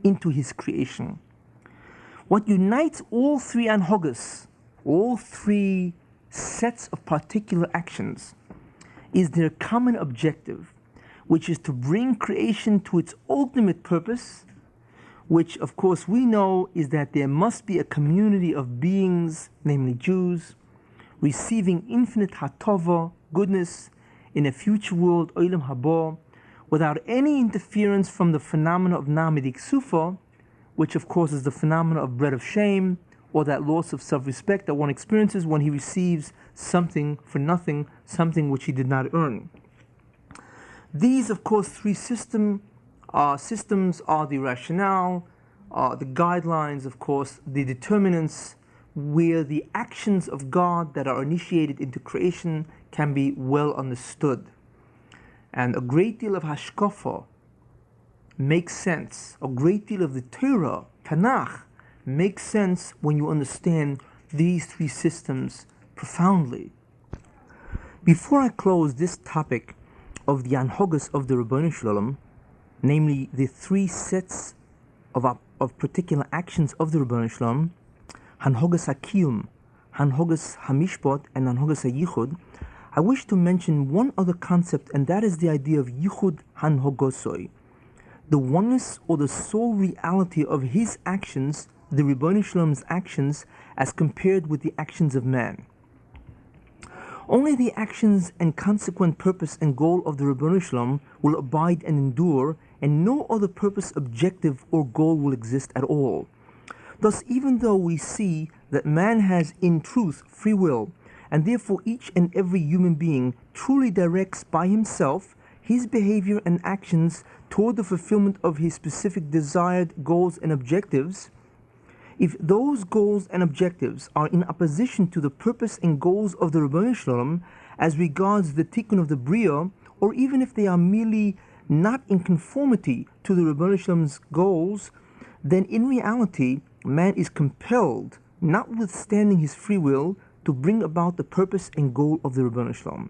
Speaker 1: into his creation. What unites all three anhogas, all three sets of particular actions, is their common objective, which is to bring creation to its ultimate purpose, which of course we know is that there must be a community of beings, namely Jews, receiving infinite hatova, goodness, in a future world, Olam Haba, without any interference from the phenomena of Namidik Sufa, which of course is the phenomena of bread of shame, or that loss of self-respect that one experiences when he receives something for nothing, something which he did not earn. These, of course, three systems are the rationale, the guidelines, of course, the determinants, where the actions of God that are initiated into creation can be well understood. And a great deal of hashkafa makes sense. A great deal of the Torah, Tanakh, makes sense when you understand these three systems profoundly. Before I close this topic of the anhogas of the Rebbeinu Shalom, namely the three sets of particular actions of the Rebbeinu Shalom, Hanhogas HaKiyum, Hanhogas HaMishpat, and Hanhogas HaYichud, I wish to mention one other concept, and that is the idea of Yichud Hanhogosoi, the oneness or the sole reality of his actions, the Rebbeinu Shalom's actions, as compared with the actions of man. Only the actions and consequent purpose and goal of the Rebbeinu Shalom will abide and endure, and no other purpose, objective, or goal will exist at all. Thus, even though we see that man has in truth free will, and therefore each and every human being truly directs by himself his behavior and actions toward the fulfillment of his specific desired goals and objectives, if those goals and objectives are in opposition to the purpose and goals of the Rebbeinu Shalom as regards the tikkun of the Bria, or even if they are merely not in conformity to the Rebbeinu Shalom's goals, then in reality, man is compelled, notwithstanding his free will, to bring about the purpose and goal of the Rebbeinu Shalom.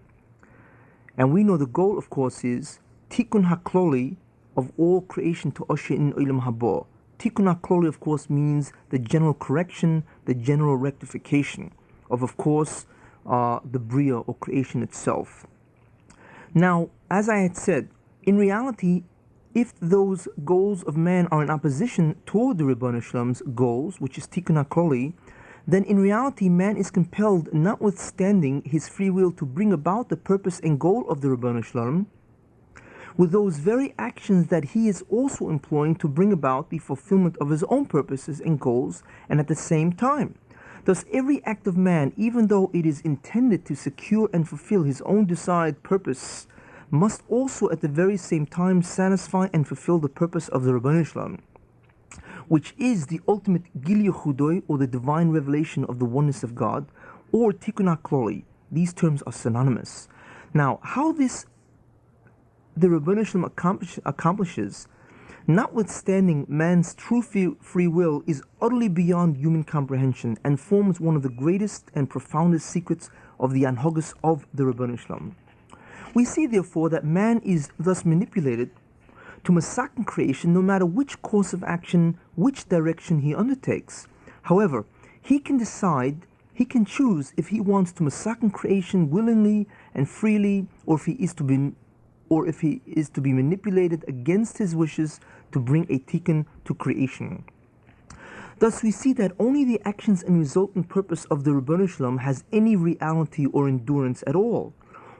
Speaker 1: And we know the goal, of course, is tikkun hakloli of all creation to usher in Olam Haba. Tikkun hakloli, of course, means the general correction, the general rectification of course, the Bria or creation itself. Now, as I had said, in reality, if those goals of man are in opposition toward the Rebbeinu Shalom's goals, which is tikkun hakloli, then in reality man is compelled, notwithstanding his free will, to bring about the purpose and goal of the Rebbeinu Shalom with those very actions that he is also employing to bring about the fulfillment of his own purposes and goals, and at the same time. Thus, every act of man, even though it is intended to secure and fulfill his own desired purpose, must also at the very same time satisfy and fulfill the purpose of the Rebbeinu Shalom, which is the ultimate Gilui Chudoi, or the divine revelation of the oneness of God, or Tikkun HaKloli. These terms are synonymous. Now, how this the Rebbeinu Shalom accomplishes, notwithstanding man's true free will, is utterly beyond human comprehension and forms one of the greatest and profoundest secrets of the anhogas of the Rebbeinu Shalom. We see, therefore, that man is thus manipulated to masakin creation no matter which course of action, which direction he undertakes. However, he can decide, he can choose if he wants to masakin creation willingly and freely, or if he is to be manipulated against his wishes to bring a tikkun to creation. Thus, we see that only the actions and resultant purpose of the Rebbeinu Shalom has any reality or endurance at all.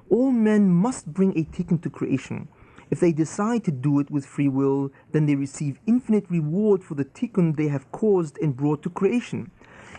Speaker 1: All men must bring a tikkun to creation. If they decide to do it with free will, then they receive infinite reward for the tikkun they have caused and brought to creation.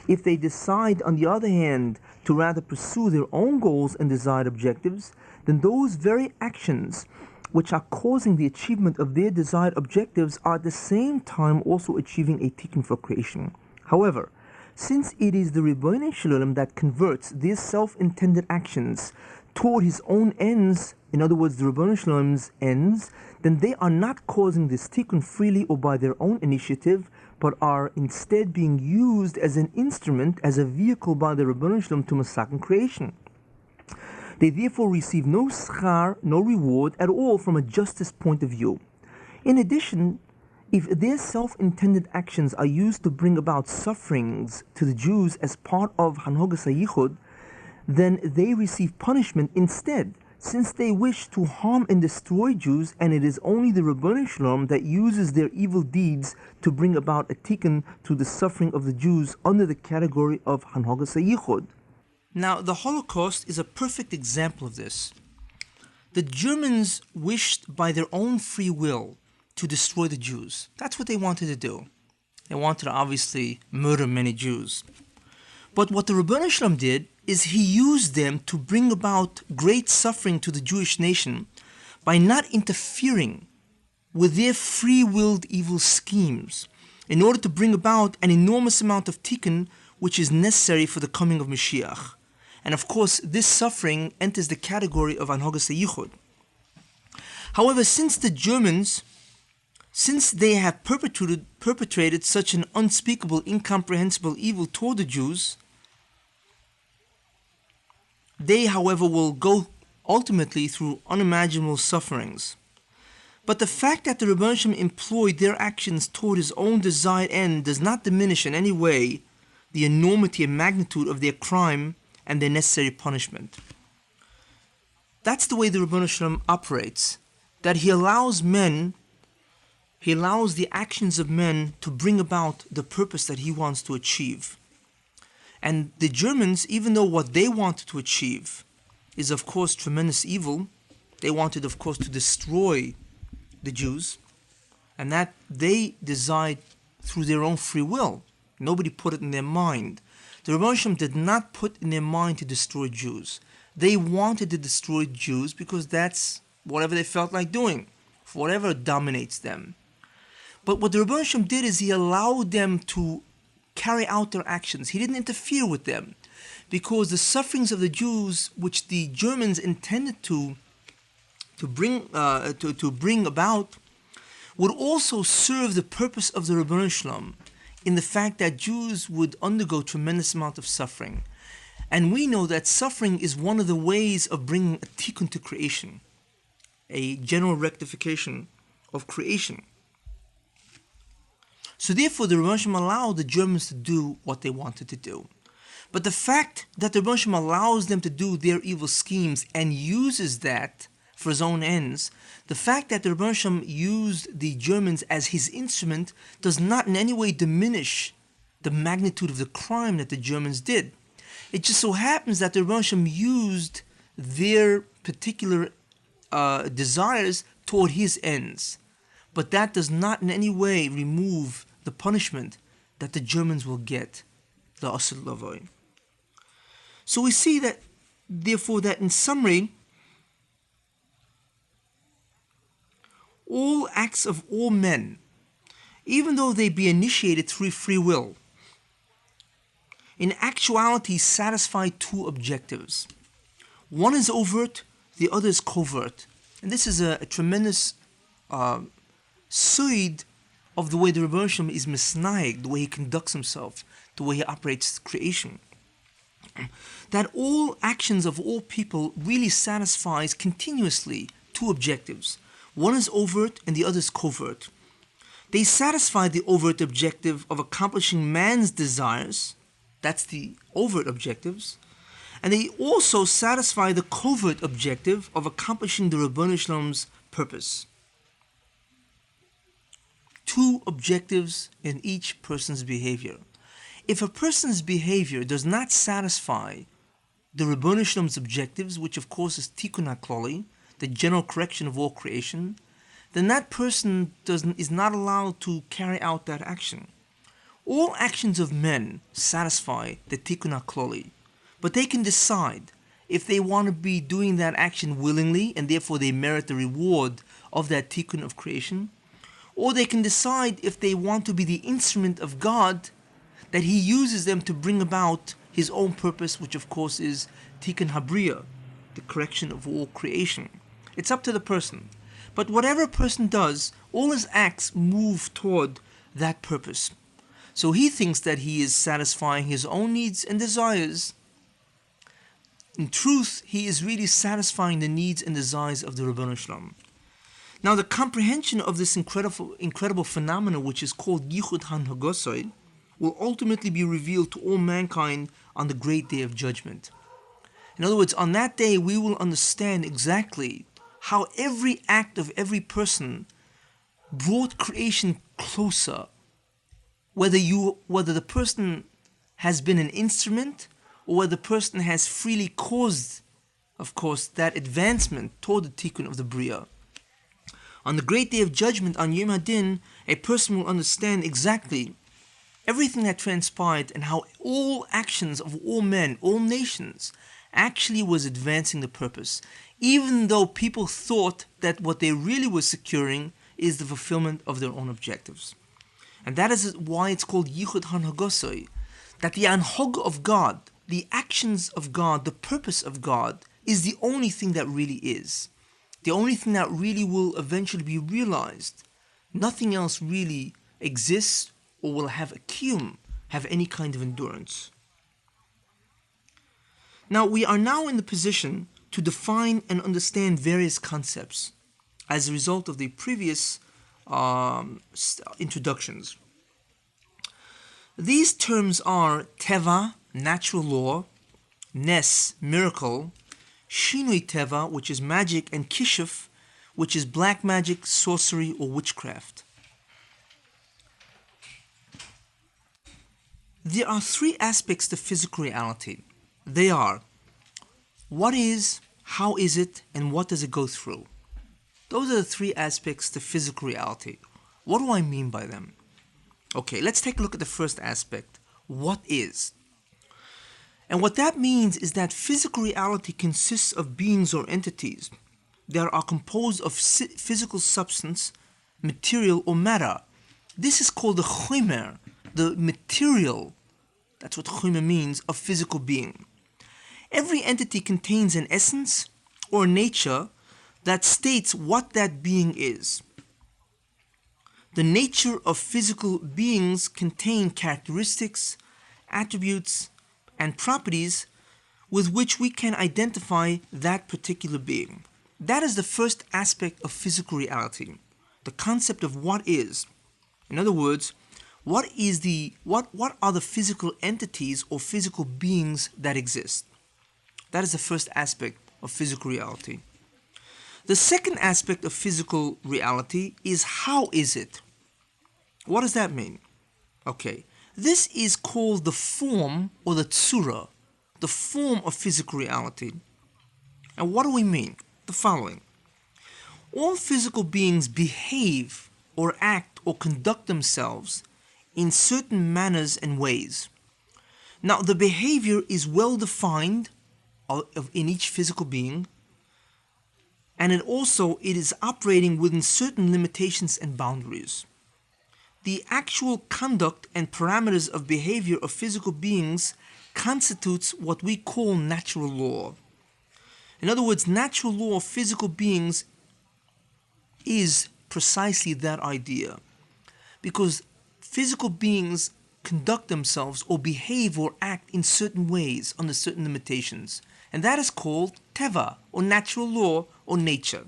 Speaker 1: If they decide, on the other hand, to rather pursue their own goals and desired objectives, then those very actions which are causing the achievement of their desired objectives are at the same time also achieving a tikkun for creation. However, since it is the Ribono Shel Olam that converts these self-intended actions toward his own ends, in other words, the Ribono Shel Olam's ends, then they are not causing this tikkun freely or by their own initiative, but are instead being used as an instrument, as a vehicle by the Ribono Shel Olam to masaken creation. They therefore receive no schar, no reward at all from a justice point of view. In addition, if their self-intended actions are used to bring about sufferings to the Jews as part of Hanhogas HaYichud, then they receive punishment instead, since they wish to harm and destroy Jews, and it is only the Ribono Shel Olam that uses their evil deeds to bring about a tikkun to the suffering of the Jews under the category of Hanhogas HaYichud. Now, the Holocaust is a perfect example of this. The Germans wished by their own free will to destroy the Jews. That's what they wanted to do. They wanted to obviously murder many Jews. But what the Ribono Shel Olam did is he used them to bring about great suffering to the Jewish nation by not interfering with their free-willed evil schemes in order to bring about an enormous amount of tikkun which is necessary for the coming of Mashiach. And of course, this suffering enters the category of Hanhogas HaYichud. However, since the Germans, since they have perpetrated such an unspeakable, incomprehensible evil toward the Jews, they, however, will go ultimately through unimaginable sufferings. But the fact that the Ribono Shel Olam employed their actions toward his own desired end does not diminish in any way the enormity and magnitude of their crime and their necessary punishment. That's the way the Ribono Shel Olam operates, that he allows the actions of men to bring about the purpose that he wants to achieve. And the Germans, even though what they wanted to achieve is of course tremendous evil, they wanted of course to destroy the Jews, and that they desired through their own free will. Nobody put it in their mind. The Ribono Shel Olam did not put in their mind to destroy Jews. They wanted to destroy Jews because that's whatever they felt like doing, whatever dominates them. But what the Ribono Shel Olam did is he allowed them to carry out their actions. He didn't interfere with them, because the sufferings of the Jews, which the Germans intended to bring about, would also serve the purpose of the Ribono Shel Olam, in the fact that Jews would undergo tremendous amount of suffering. And we know that suffering is one of the ways of bringing a tikkun to creation, a general rectification of creation. So therefore the Ribono Shel Olam allowed the Germans to do what they wanted to do. But the fact that the Ribono Shel Olam allows them to do their evil schemes and uses that for his own ends, the fact that the Ribono Shel Olam used the Germans as his instrument does not in any way diminish the magnitude of the crime that the Germans did. It just so happens that the Ribono Shel Olam used their particular desires toward his ends. But that does not in any way remove the punishment that the Germans will get, the Asur Lavoi. So we see that, therefore, that in summary, all acts of all men, even though they be initiated through free will, in actuality satisfy two objectives. One is overt, the other is covert. And this is a tremendous side of the way the Ribono Shel Olam is misnaig, the way he conducts himself, the way he operates creation. That all actions of all people really satisfies continuously two objectives. One is overt and the other is covert. They satisfy the overt objective of accomplishing man's desires, that's the overt objectives, and they also satisfy the covert objective of accomplishing the Ribono Shel Olam's purpose. Two objectives in each person's behavior. If a person's behavior does not satisfy the Ribbono Shlom's objectives, which of course is Tikkun HaKlali, the general correction of all creation, then that person is not allowed to carry out that action. All actions of men satisfy the Tikkun HaKlali, but they can decide if they want to be doing that action willingly and therefore they merit the reward of that Tikkun of creation, or they can decide if they want to be the instrument of God that He uses them to bring about His own purpose, which of course is Tikkun HaBriya, the correction of all creation. It's up to the person. But whatever a person does, all his acts move toward that purpose. So he thinks that he is satisfying his own needs and desires. In truth, he is really satisfying the needs and desires of the Ribbono Shlom. Now, the comprehension of this incredible phenomenon, which is called Yichud Hanhagosoi, will ultimately be revealed to all mankind on the great day of judgment. In other words, on that day, we will understand exactly how every act of every person brought creation closer. Whether the person has been an instrument or whether the person has freely caused, of course, that advancement toward the tikkun of the Bria. On the great day of judgment, on Yom HaDin, a person will understand exactly everything that transpired and how all actions of all men, all nations, actually was advancing the purpose, even though people thought that what they really were securing is the fulfillment of their own objectives. And that is why it's called Yichud Hanhagosoi, that the Anhog of God, the actions of God, the purpose of God, is the only thing that really is. The only thing that really will eventually be realized. Nothing else really exists or will have a kiyum, have any kind of endurance. Now, we are now in the position to define and understand various concepts as a result of the previous introductions. These terms are Teva, natural law, Nes, miracle, Shinui Teva, which is magic, and Kishuf, which is black magic, sorcery, or witchcraft. There are three aspects to physical reality. They are, what is, how is it, and what does it go through? Those are the three aspects to physical reality. What do I mean by them? Okay, let's take a look at the first aspect. What is? And what that means is that physical reality consists of beings or entities that are composed of physical substance, material, or matter. This is called the chomer, the material, that's what chomer means, of physical being. Every entity contains an essence or nature that states what that being is. The nature of physical beings contain characteristics, attributes, and properties with which we can identify that particular being. That is the first aspect of physical reality, the concept of what is. In other words, what are the physical entities or physical beings that exist? That is the first aspect of physical reality. The second aspect of physical reality is how is it? What does that mean? Okay, this is called the form or the tsura, the form of physical reality. And what do we mean? The following. All physical beings behave or act or conduct themselves in certain manners and ways. Now, the behavior is well defined in each physical being, and it is operating within certain limitations and boundaries. The actual conduct and parameters of behavior of physical beings constitutes what we call natural law. In other words, natural law of physical beings is precisely that idea, because physical beings conduct themselves or behave or act in certain ways under certain limitations, and that is called teva, or natural law, or nature.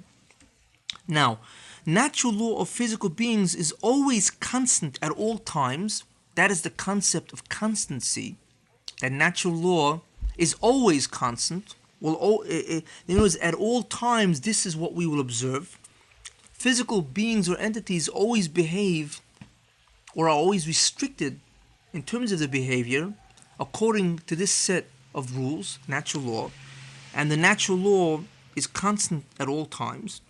Speaker 1: Now, natural law of physical beings is always constant at all times. That is the concept of constancy, that natural law is always constant. In other words, at all times, this is what we will observe. Physical beings or entities always behave or are always restricted in terms of their behavior according to this set of rules, natural law, and the natural law is constant at all times.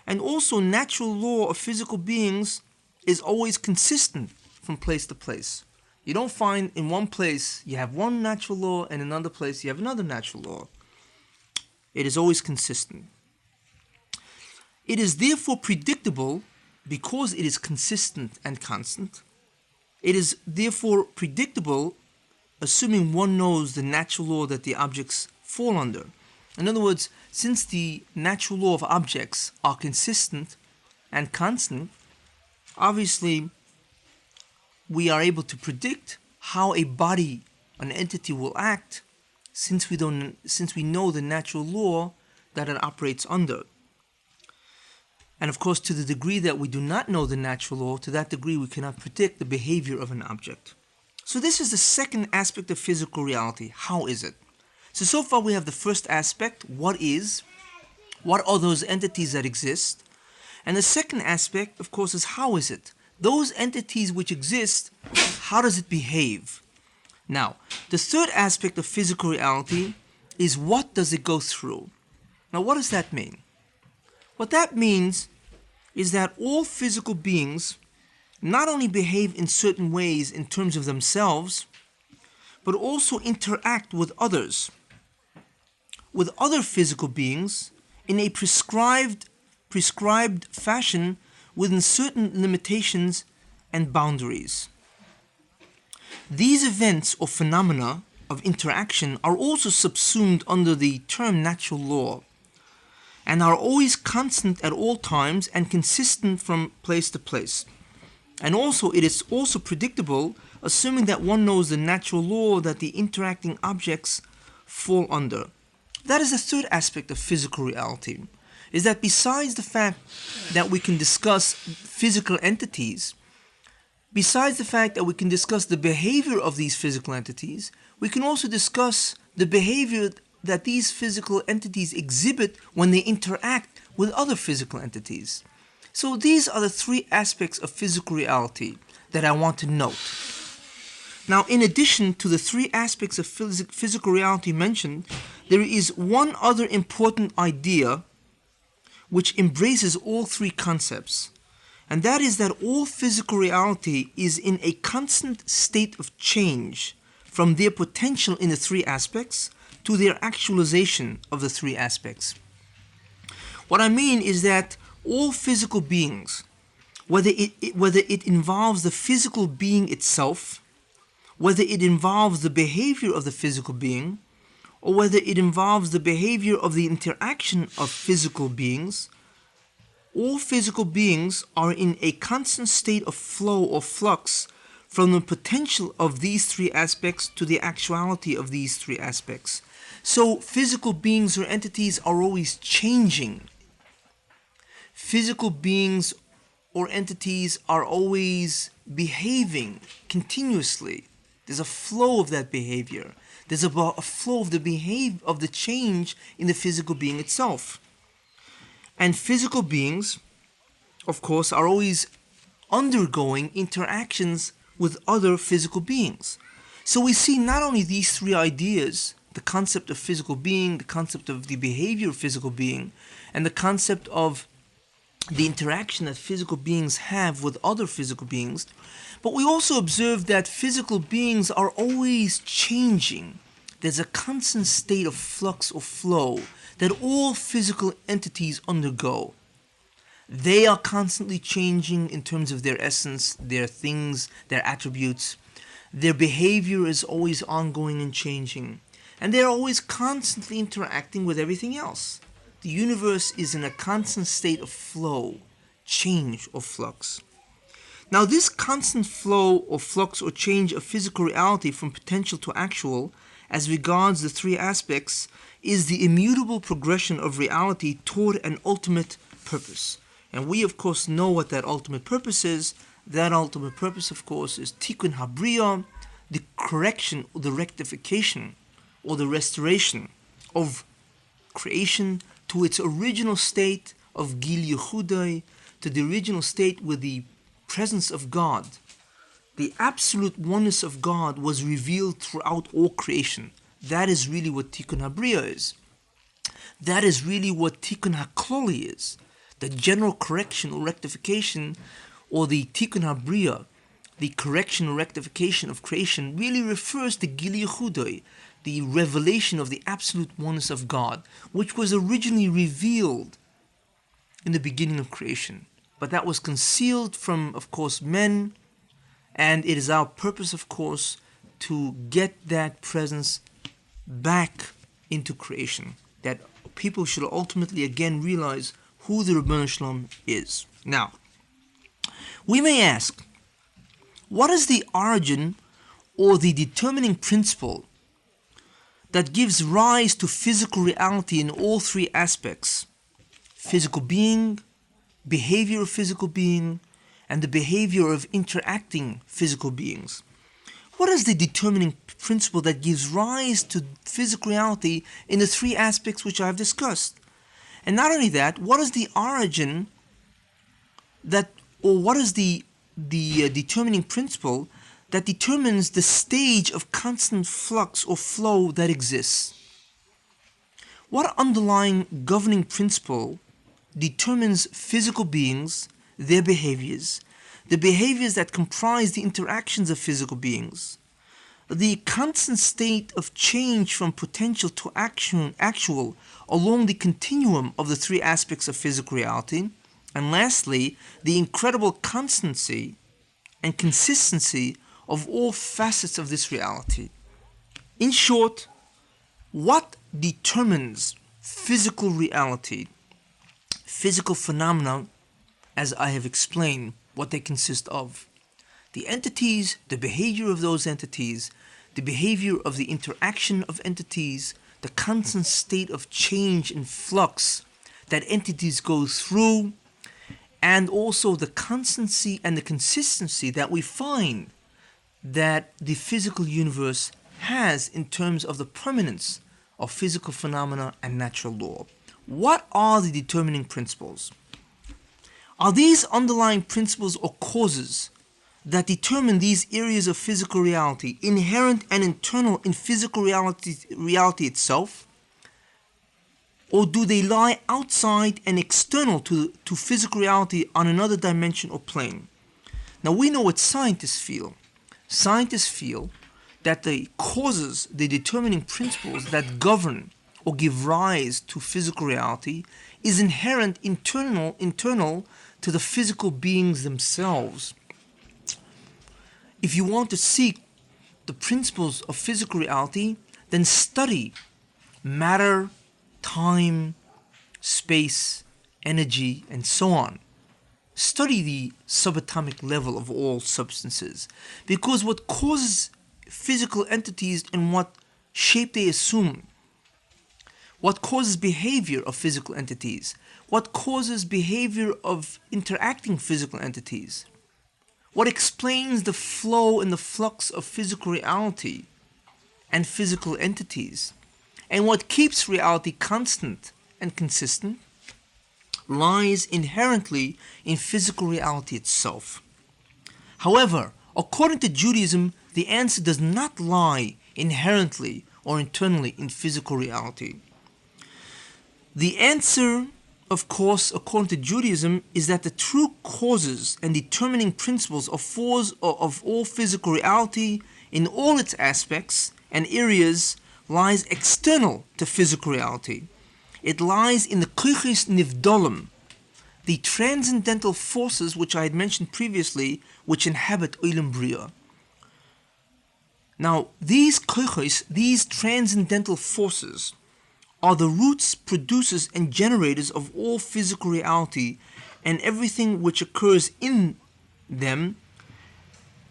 Speaker 1: And also, natural law of physical beings is always consistent from place to place. You don't find in one place you have one natural law and in another place you have another natural law. It is always consistent. It is therefore predictable because it is consistent and constant. It is therefore predictable assuming one knows the natural law that the objects fall under. In other words, since the natural law of objects are consistent and constant, obviously we are able to predict how a body, an entity will act since we know the natural law that it operates under. And of course, to the degree that we do not know the natural law, to that degree we cannot predict the behavior of an object. So this is the second aspect of physical reality. How is it? So far we have the first aspect, what are those entities that exist? And the second aspect, of course, is how is it? Those entities which exist, how does it behave? Now, the third aspect of physical reality is what does it go through? Now, what does that mean? What that means is that all physical beings not only behave in certain ways in terms of themselves, but also interact with others, with other physical beings in a prescribed fashion within certain limitations and boundaries. These events or phenomena of interaction are also subsumed under the term natural law and are always constant at all times and consistent from place to place. And also it is also predictable, assuming that one knows the natural law that the interacting objects fall under. That is the third aspect of physical reality, is that besides the fact that we can discuss physical entities, besides the fact that we can discuss the behavior of these physical entities, we can also discuss the behavior that these physical entities exhibit when they interact with other physical entities. So these are the three aspects of physical reality that I want to note. Now, in addition to the three aspects of physical reality mentioned, there is one other important idea which embraces all three concepts, and that is that all physical reality is in a constant state of change from their potential in the three aspects to their actualization of the three aspects. What I mean is that all physical beings, whether it involves the physical being itself, whether it involves the behavior of the physical being, or whether it involves the behavior of the interaction of physical beings, all physical beings are in a constant state of flow or flux from the potential of these three aspects to the actuality of these three aspects. So physical beings or entities are always changing. Physical beings or entities are always behaving continuously. There's a flow of that behavior. There's a flow of the change in the physical being itself. And physical beings, of course, are always undergoing interactions with other physical beings. So we see not only these three ideas, the concept of physical being, the concept of the behavior of physical being, and the concept of the interaction that physical beings have with other physical beings, but we also observe that physical beings are always changing. There's a constant state of flux or flow that all physical entities undergo. They are constantly changing in terms of their essence, their things, their attributes. Their behavior is always ongoing and changing. And they're always constantly interacting with everything else. The universe is in a constant state of flow, change, or flux. Now, this constant flow or flux or change of physical reality from potential to actual, as regards the three aspects, is the immutable progression of reality toward an ultimate purpose. And we, of course, know what that ultimate purpose is. That ultimate purpose, of course, is Tikkun Habriya, the correction or the rectification or the restoration of creation to its original state of Gil Yehudai, to the original state where the presence of God, the absolute oneness of God, was revealed throughout all creation. That is really what Tikkun HaBriah is. That is really what Tikkun HaKloli is. The general correction or rectification, or the Tikkun HaBriah, the correction or rectification of creation, really refers to Gili Yechudai, the revelation of the absolute oneness of God, which was originally revealed in the beginning of creation. But that was concealed from, of course, men, and it is our purpose, of course, to get that presence back into creation, that people should ultimately again realize who the Ribbono Shel Olam is. Now, we may ask, what is the origin or the determining principle that gives rise to physical reality in all three aspects: physical being, behavior of physical being, and the behavior of interacting physical beings? What is the determining principle that gives rise to physical reality in the three aspects which I have discussed? And not only that, what is the origin that, or what is the determining principle that determines the stage of constant flux or flow that exists? What underlying governing principle determines physical beings, their behaviors, the behaviors that comprise the interactions of physical beings, the constant state of change from potential to actual along the continuum of the three aspects of physical reality, and lastly, the incredible constancy and consistency of all facets of this reality? In short, what determines physical reality, physical phenomena, as I have explained what they consist of? The entities, the behavior of those entities, the behavior of the interaction of entities, the constant state of change and flux that entities go through, and also the constancy and the consistency that we find that the physical universe has in terms of the permanence of physical phenomena and natural law. What are the determining principles? Are these underlying principles or causes that determine these areas of physical reality inherent and internal in physical reality itself? Or do they lie outside and external to physical reality on another dimension or plane? Now, we know what scientists feel. Scientists feel that the causes, the determining principles that govern or give rise to physical reality is inherent internal to the physical beings themselves. If you want to seek the principles of physical reality, then study matter, time, space, energy, and so on. Study the subatomic level of all substances, because what causes physical entities and what shape they assume, what causes behavior of physical entities, what causes behavior of interacting physical entities, what explains the flow and the flux of physical reality and physical entities, and what keeps reality constant and consistent, lies inherently in physical reality itself. However, according to Judaism, the answer does not lie inherently or internally in physical reality. The answer, of course, according to Judaism, is that the true causes and determining principles of all physical reality in all its aspects and areas lies external to physical reality. It lies in the koiches nivdolim, the transcendental forces which I had mentioned previously, which inhabit Olam Briah. Now, these koiches, these transcendental forces, are the roots, producers, and generators of all physical reality, and everything which occurs in them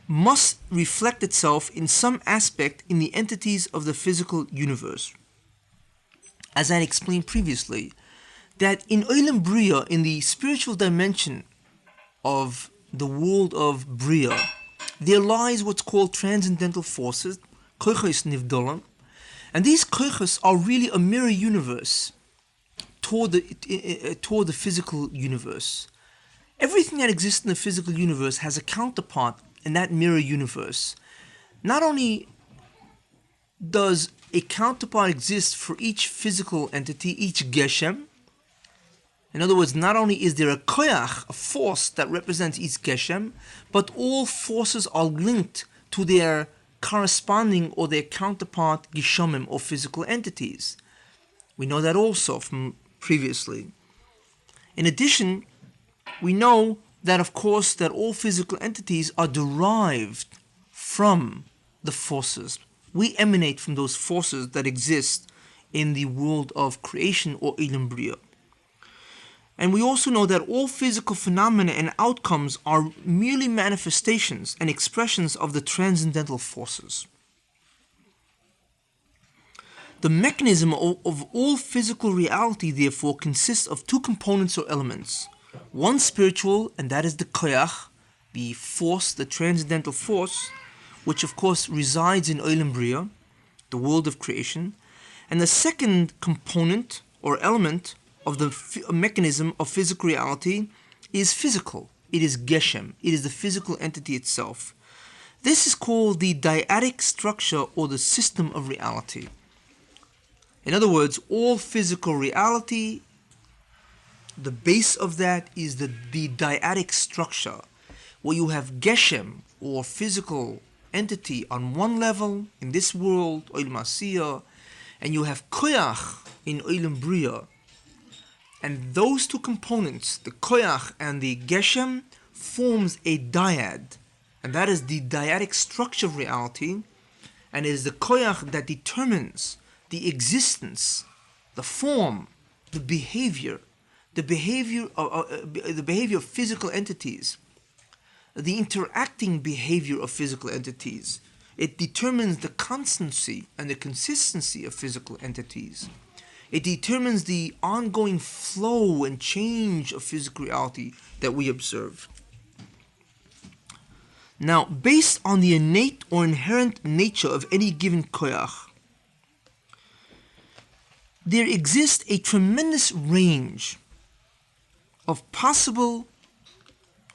Speaker 1: must reflect itself in some aspect in the entities of the physical universe. As I explained previously, that in Olam Briah, in the spiritual dimension of the world of Briah, there lies what's called transcendental forces, koiches nivdolim, and these koiches are really a mirror universe toward the physical universe. Everything that exists in the physical universe has a counterpart in that mirror universe. Not only does a counterpart exist for each physical entity, each geshem. In other words, not only is there a koyach, a force that represents each geshem, but all forces are linked to their corresponding or their counterpart geshomim or physical entities. We know that also from previously. In addition, we know that of course that all physical entities are derived from the forces. We emanate from those forces that exist in the world of creation or Ilam Bria. And we also know that all physical phenomena and outcomes are merely manifestations and expressions of the transcendental forces. The mechanism of all physical reality, therefore, consists of two components or elements. One spiritual, and that is the koyach, the force, the transcendental force, which of course resides in Olam Bria, the world of creation. And the second component or element of the mechanism of physical reality is physical. It is geshem. It is the physical entity itself. This is called the dyadic structure or the system of reality. In other words, all physical reality, the base of that is the dyadic structure, where you have geshem or physical entity on one level in this world, Olam Asiyah, and you have koyach in Olam Bria. And those two components, the koyach and the geshem, forms a dyad, and that is the dyadic structure of reality, and it is the koyach that determines the existence, the form, the behavior of physical entities, the interacting behavior of physical entities. It determines the constancy and the consistency of physical entities. It determines the ongoing flow and change of physical reality that we observe. Now, based on the innate or inherent nature of any given koyach, there exists a tremendous range of possible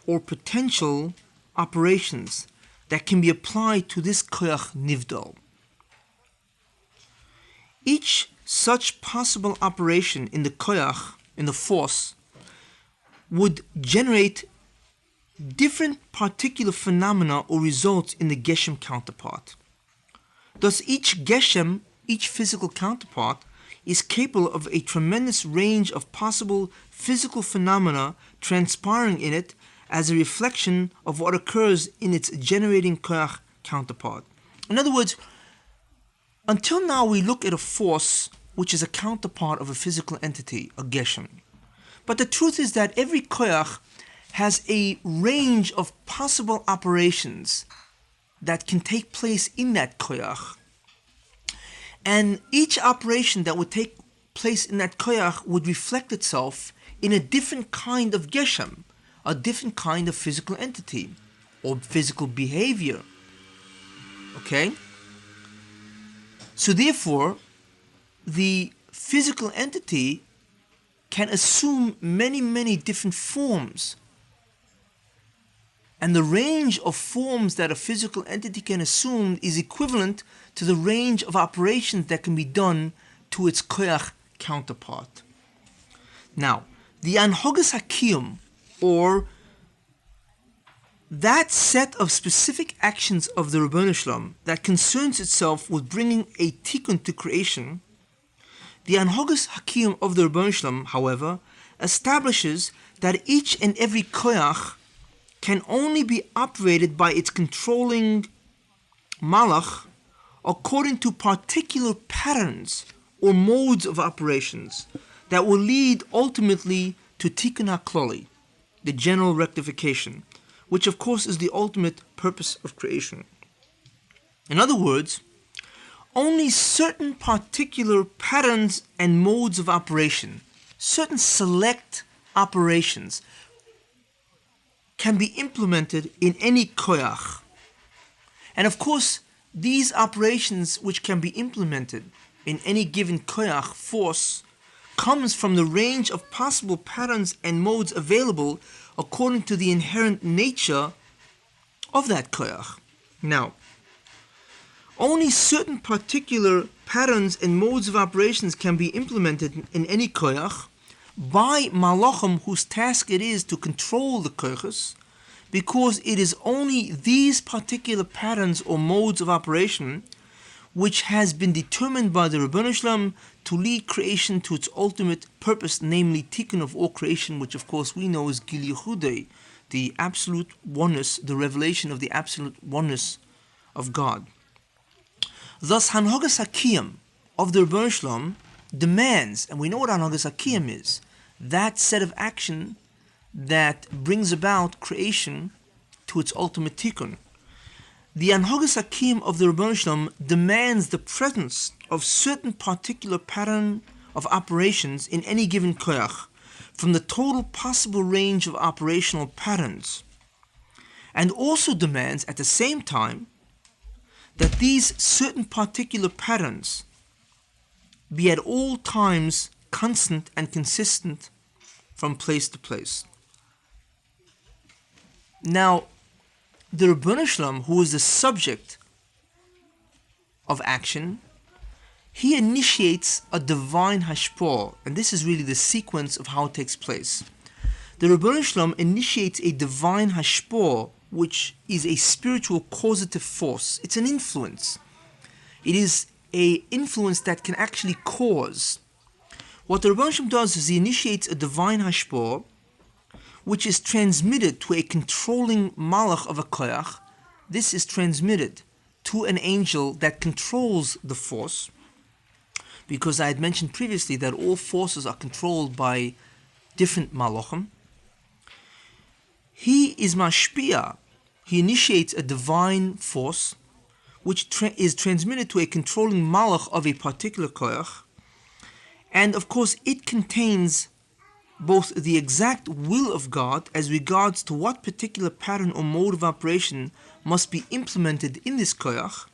Speaker 1: or potential operations that can be applied to this koyach nivdal. Each such possible operation in the koyach, in the force, would generate different particular phenomena or results in the geshem counterpart. Thus, each geshem, each physical counterpart, is capable of a tremendous range of possible physical phenomena transpiring in it as a reflection of what occurs in its generating koyach counterpart. In other words, until now we look at a force which is a counterpart of a physical entity, a geshem. But the truth is that every koyach has a range of possible operations that can take place in that koyach. And each operation that would take place in that koyach would reflect itself in a different kind of geshem, a different kind of physical entity or physical behavior. Okay? So therefore, the physical entity can assume many, many different forms. And the range of forms that a physical entity can assume is equivalent to the range of operations that can be done to its koyach counterpart. Now, the anhogas hakiyum, or that set of specific actions of the Ribbono Shel Olam that concerns itself with bringing a tikkun to creation, the anhogas hakiyum of the Ribbono Shel Olam, however, establishes that each and every koyach can only be operated by its controlling malach according to particular patterns or modes of operations that will lead ultimately to tikkun haklali, the general rectification, which of course is the ultimate purpose of creation. In other words, only certain particular patterns and modes of operation, certain select operations, can be implemented in any koyach. And of course, these operations which can be implemented in any given koyach force comes from the range of possible patterns and modes available according to the inherent nature of that koyach. Now, Only certain particular patterns and modes of operations can be implemented in any koyach by malachim whose task it is to control the koyachs, because it is only these particular patterns or modes of operation which has been determined by the Ribbono Shel Olam to lead creation to its ultimate purpose, namely tikkun of all creation, which of course we know is Gil Yechudei, the absolute oneness, the revelation of the absolute oneness of God. Thus, Hanhagas HaKiyam of the Ribbono Shel Olam demands, and we know what Hanhagas HaKiyam is, that set of action that brings about creation to its ultimate tikkun. The Hanhagas HaKiyam of the Ribbono Shel Olam demands the presence of certain particular pattern of operations in any given koyach from the total possible range of operational patterns, and also demands at the same time that these certain particular patterns be at all times constant and consistent from place to place. Now, the Ribbono Shel Olam, who is the subject of action, he initiates a divine hashpah, and this is really the sequence of how it takes place. The Ribbono Shel Olam initiates a divine hashpah, which is a spiritual causative force. It's an influence. It is an influence that can actually cause. What the Ribbono Shel Olam does is he initiates a divine hashpah, which is transmitted to a controlling malach of a koyach. This is transmitted to an angel that controls the force, because I had mentioned previously that all forces are controlled by different malachim. He is mashpia. He initiates a divine force which is transmitted to a controlling malach of a particular koyach, and of course it contains both the exact will of God as regards to what particular pattern or mode of operation must be implemented in this koyach,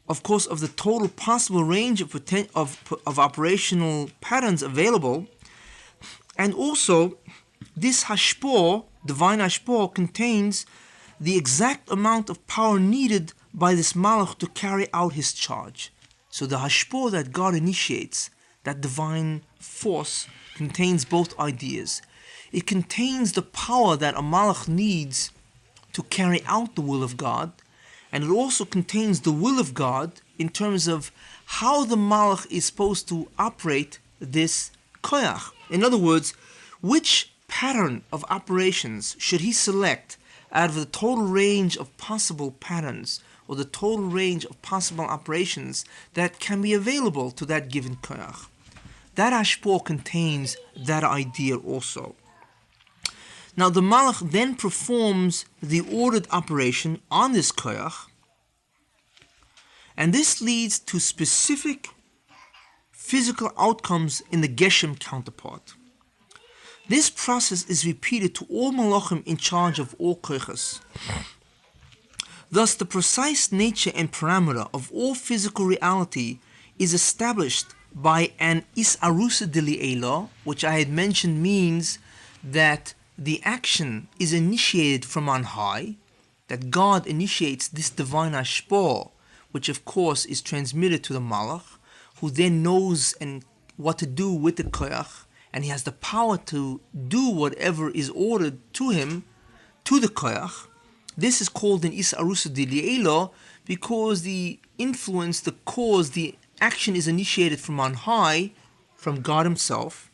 Speaker 1: of course of the total possible range of operational patterns available, and also this hashpah, divine hashpah, contains the exact amount of power needed by this malach to carry out his charge. So the hashpah that God initiates, that divine force, contains both ideas. It contains the power that a malach needs to carry out the will of God, and it also contains the will of God in terms of how the malach is supposed to operate this koyach. In other words, which pattern of operations should he select out of the total range of possible patterns or the total range of possible operations that can be available to that given koyach. That hashpah contains that idea also. Now the malach then performs the ordered operation on this koyach, and this leads to specific physical outcomes in the geshem counterpart. This process is repeated to all malachim in charge of all koyachs. Thus, the precise nature and parameter of all physical reality is established by an isarusa dili'ela, which I had mentioned means that the action is initiated from on high, that God initiates this divine hashpah, which of course is transmitted to the malach, who then knows what to do with the koyach, and he has the power to do whatever is ordered to him, to the koyach. This is called an isarusa dili'ela because the influence, the cause, the action is initiated from on high, from God himself.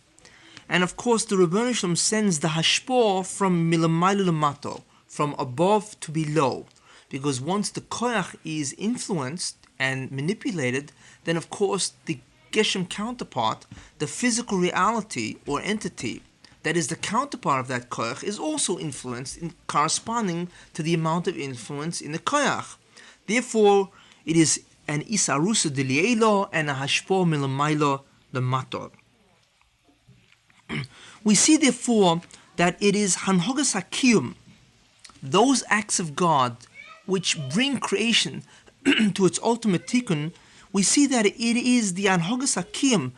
Speaker 1: And of course the Ribbono Shel Olam sends the hashpah from milamayla lamato, from above to below, because once the koyach is influenced and manipulated, then of course the geshem counterpart, the physical reality or entity that is the counterpart of that koyach, is also influenced in corresponding to the amount of influence in the koyach. Therefore, it is an isarusa dili'ela and a hashpah milamayla lamato. We see therefore that it is Hanhagas HaKiyum, those acts of God which bring creation to its ultimate tikkun. We see that it is the Hanhagas HaKiyum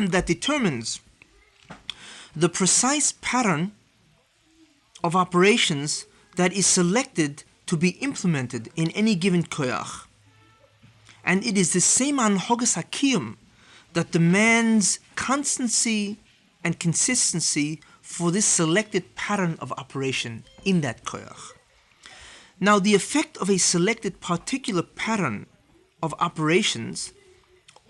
Speaker 1: that determines the precise pattern of operations that is selected to be implemented in any given koyach. And it is the same Hanhogas Hakiyum that demands constancy and consistency for this selected pattern of operation in that koyach. Now, the effect of a selected particular pattern of operations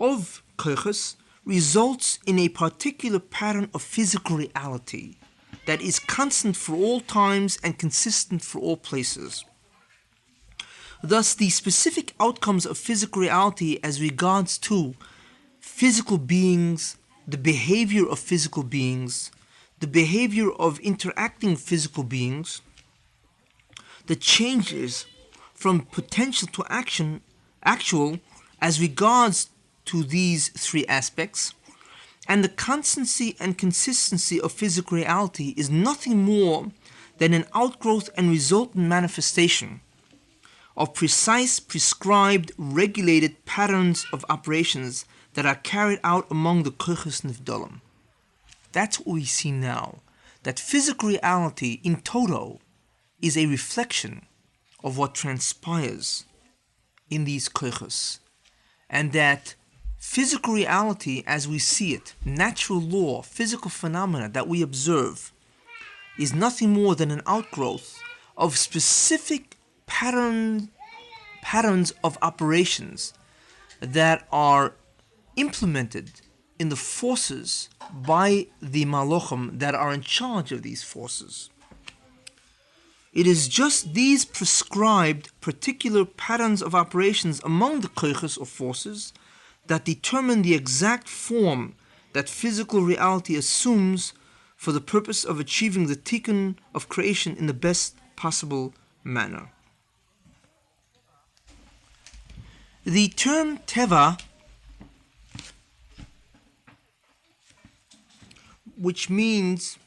Speaker 1: of koyachs results in a particular pattern of physical reality that is constant for all times and consistent for all places. Thus, the specific outcomes of physical reality as regards to physical beings, the behavior of physical beings, the behavior of interacting physical beings, the changes from potential to actual as regards to these three aspects, and the constancy and consistency of physical reality is nothing more than an outgrowth and resultant manifestation of precise, prescribed, regulated patterns of operations that are carried out among the koyches nivdalim. That's what we see now, that physical reality in toto is a reflection of what transpires in these koyches, and that physical reality as we see it, natural law, physical phenomena that we observe, is nothing more than an outgrowth of specific patterns of operations that are implemented in the forces by the malachim that are in charge of these forces. It is just these prescribed particular patterns of operations among the koyches or forces that determine the exact form that physical reality assumes for the purpose of achieving the tikkun of creation in the best possible manner. The term teva, which means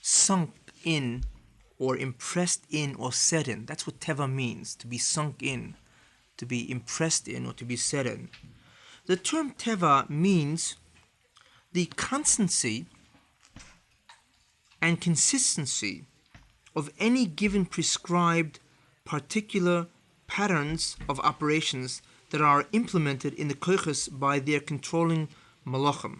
Speaker 1: sunk in or impressed in or set in, that's what teva means, to be sunk in, to be impressed in or to be set in. The term teva means the constancy and consistency of any given prescribed particular patterns of operations that are implemented in the koyches by their controlling malachim,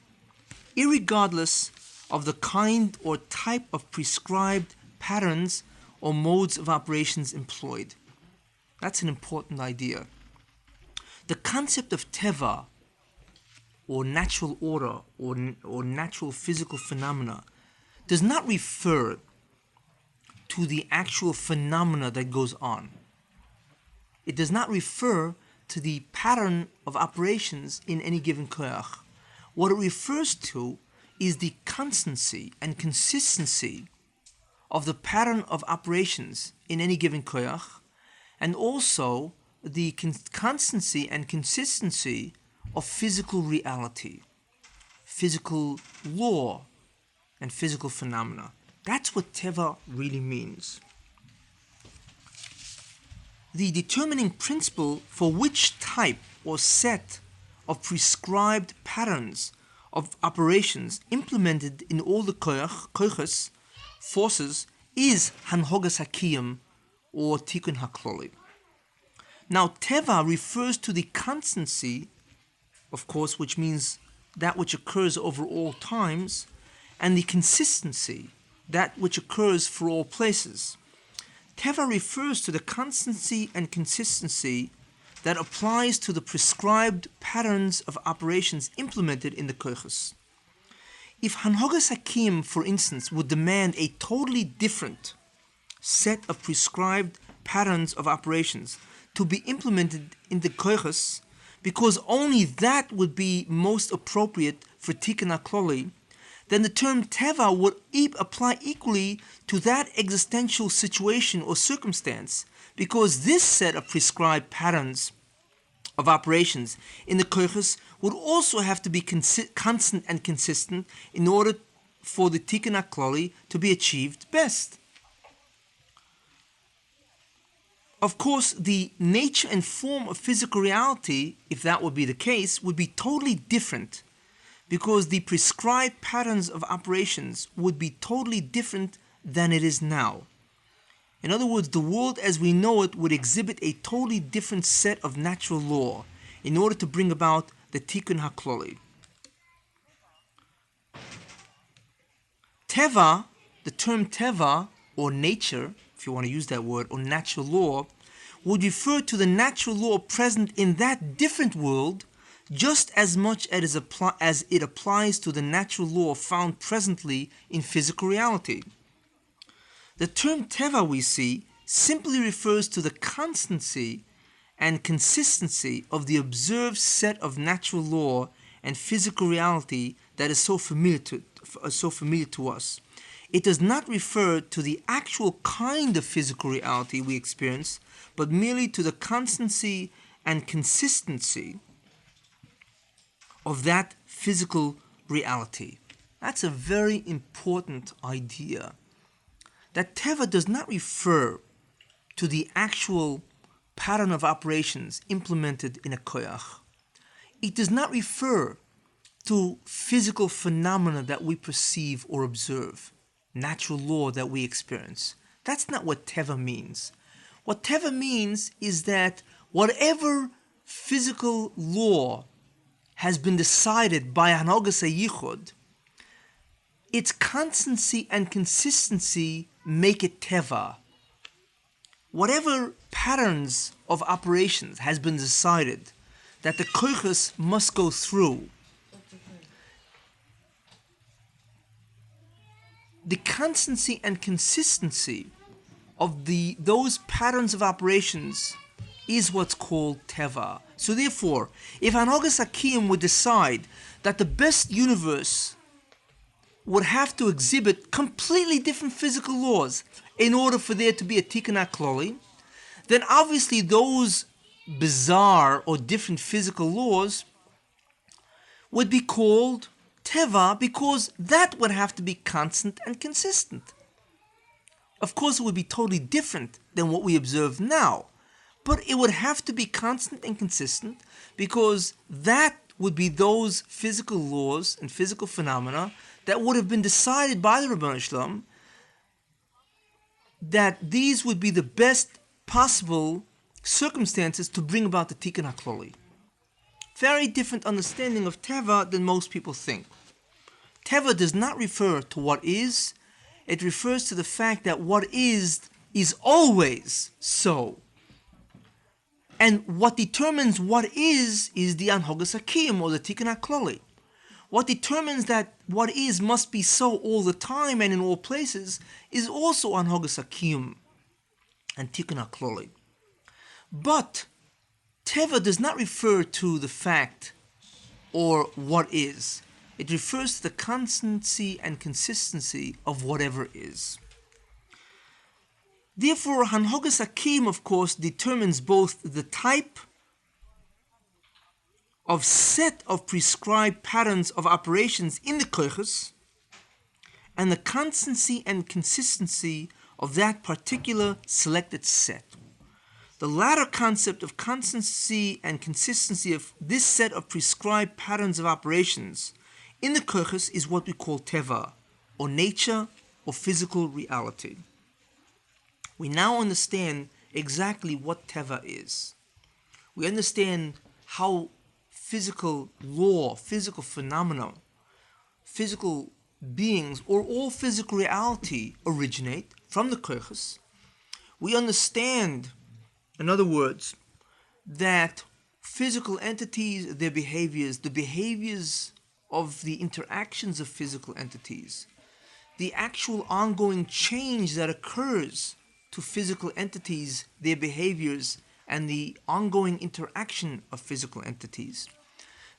Speaker 1: irregardless of the kind or type of prescribed patterns or modes of operations employed. That's an important idea. The concept of teva, or natural order, or natural physical phenomena, does not refer to the actual phenomena that goes on. It does not refer to the pattern of operations in any given koyach. What it refers to is the constancy and consistency of the pattern of operations in any given koyach, and also the constancy and consistency of physical reality, physical law, and physical phenomena. That's what teva really means. The determining principle for which type or set of prescribed patterns of operations implemented in all the koyches forces is Hanhogas Hakiyum, or Tikkun HaKloli. Now, teva refers to the constancy, of course, which means that which occurs over all times, and the consistency, that which occurs for all places. Teva refers to the constancy and consistency that applies to the prescribed patterns of operations implemented in the koyches. If Hanhogas Hakim, for instance, would demand a totally different set of prescribed patterns of operations to be implemented in the koyches, because only that would be most appropriate for Tikkun HaKloli, then the term teva would apply equally to that existential situation or circumstance, because this set of prescribed patterns of operations in the koyches would also have to be constant and consistent in order for the Tikkun HaKloli to be achieved best. Of course, the nature and form of physical reality, if that would be the case, would be totally different, because the prescribed patterns of operations would be totally different than it is now. In other words, the world as we know it would exhibit a totally different set of natural law in order to bring about the Tikkun HaKloli. Teva, the term Teva, or nature, if you want to use that word, or natural law, would refer to the natural law present in that different world just as much as it applies to the natural law found presently in physical reality. The term Teva, we see, simply refers to the constancy and consistency of the observed set of natural law and physical reality that is so familiar to us. It does not refer to the actual kind of physical reality we experience, but merely to the constancy and consistency of that physical reality. That's a very important idea. That Teva does not refer to the actual pattern of operations implemented in a koyach. It does not refer to physical phenomena that we perceive or observe, natural law that we experience. That's not what Teva means. What Teva means is that whatever physical law has been decided by Hanogas HaYichud, its constancy and consistency make it Teva. Whatever patterns of operations has been decided that the koiches must go through, the constancy and consistency of those patterns of operations is what's called Teva. So therefore, if Hanogas HaKiyum would decide that the best universe would have to exhibit completely different physical laws in order for there to be a Tikkun HaKloli, then obviously those bizarre or different physical laws would be called Teva, because that would have to be constant and consistent. Of course, it would be totally different than what we observe now, but it would have to be constant and consistent because that would be those physical laws and physical phenomena that would have been decided by the Ribbono Shel Olam, that these would be the best possible circumstances to bring about the Tikkun HaKloli. Very different understanding of Teva than most people think. Teva does not refer to what is, it refers to the fact that what is always so. And what determines what is the Hanogas HaKiyum, or the Tikkun HaKloli. What determines that what is must be so all the time and in all places is also Hanogas HaKiyum and Tikkun HaKloli. But Teva does not refer to the fact or what is. It refers to the constancy and consistency of whatever is. Therefore, Hanogas HaKiyum, of course, determines both the type of set of prescribed patterns of operations in the koiches and the constancy and consistency of that particular selected set. The latter concept of constancy and consistency of this set of prescribed patterns of operations in the koiches is what we call Teva, or nature, or physical reality. We now understand exactly what Teva is. We understand how physical law, physical phenomena, physical beings, or all physical reality originate from the koiches. We understand, in other words, that physical entities, their behaviors, the behaviors of the interactions of physical entities, the actual ongoing change that occurs to physical entities, their behaviors, and the ongoing interaction of physical entities,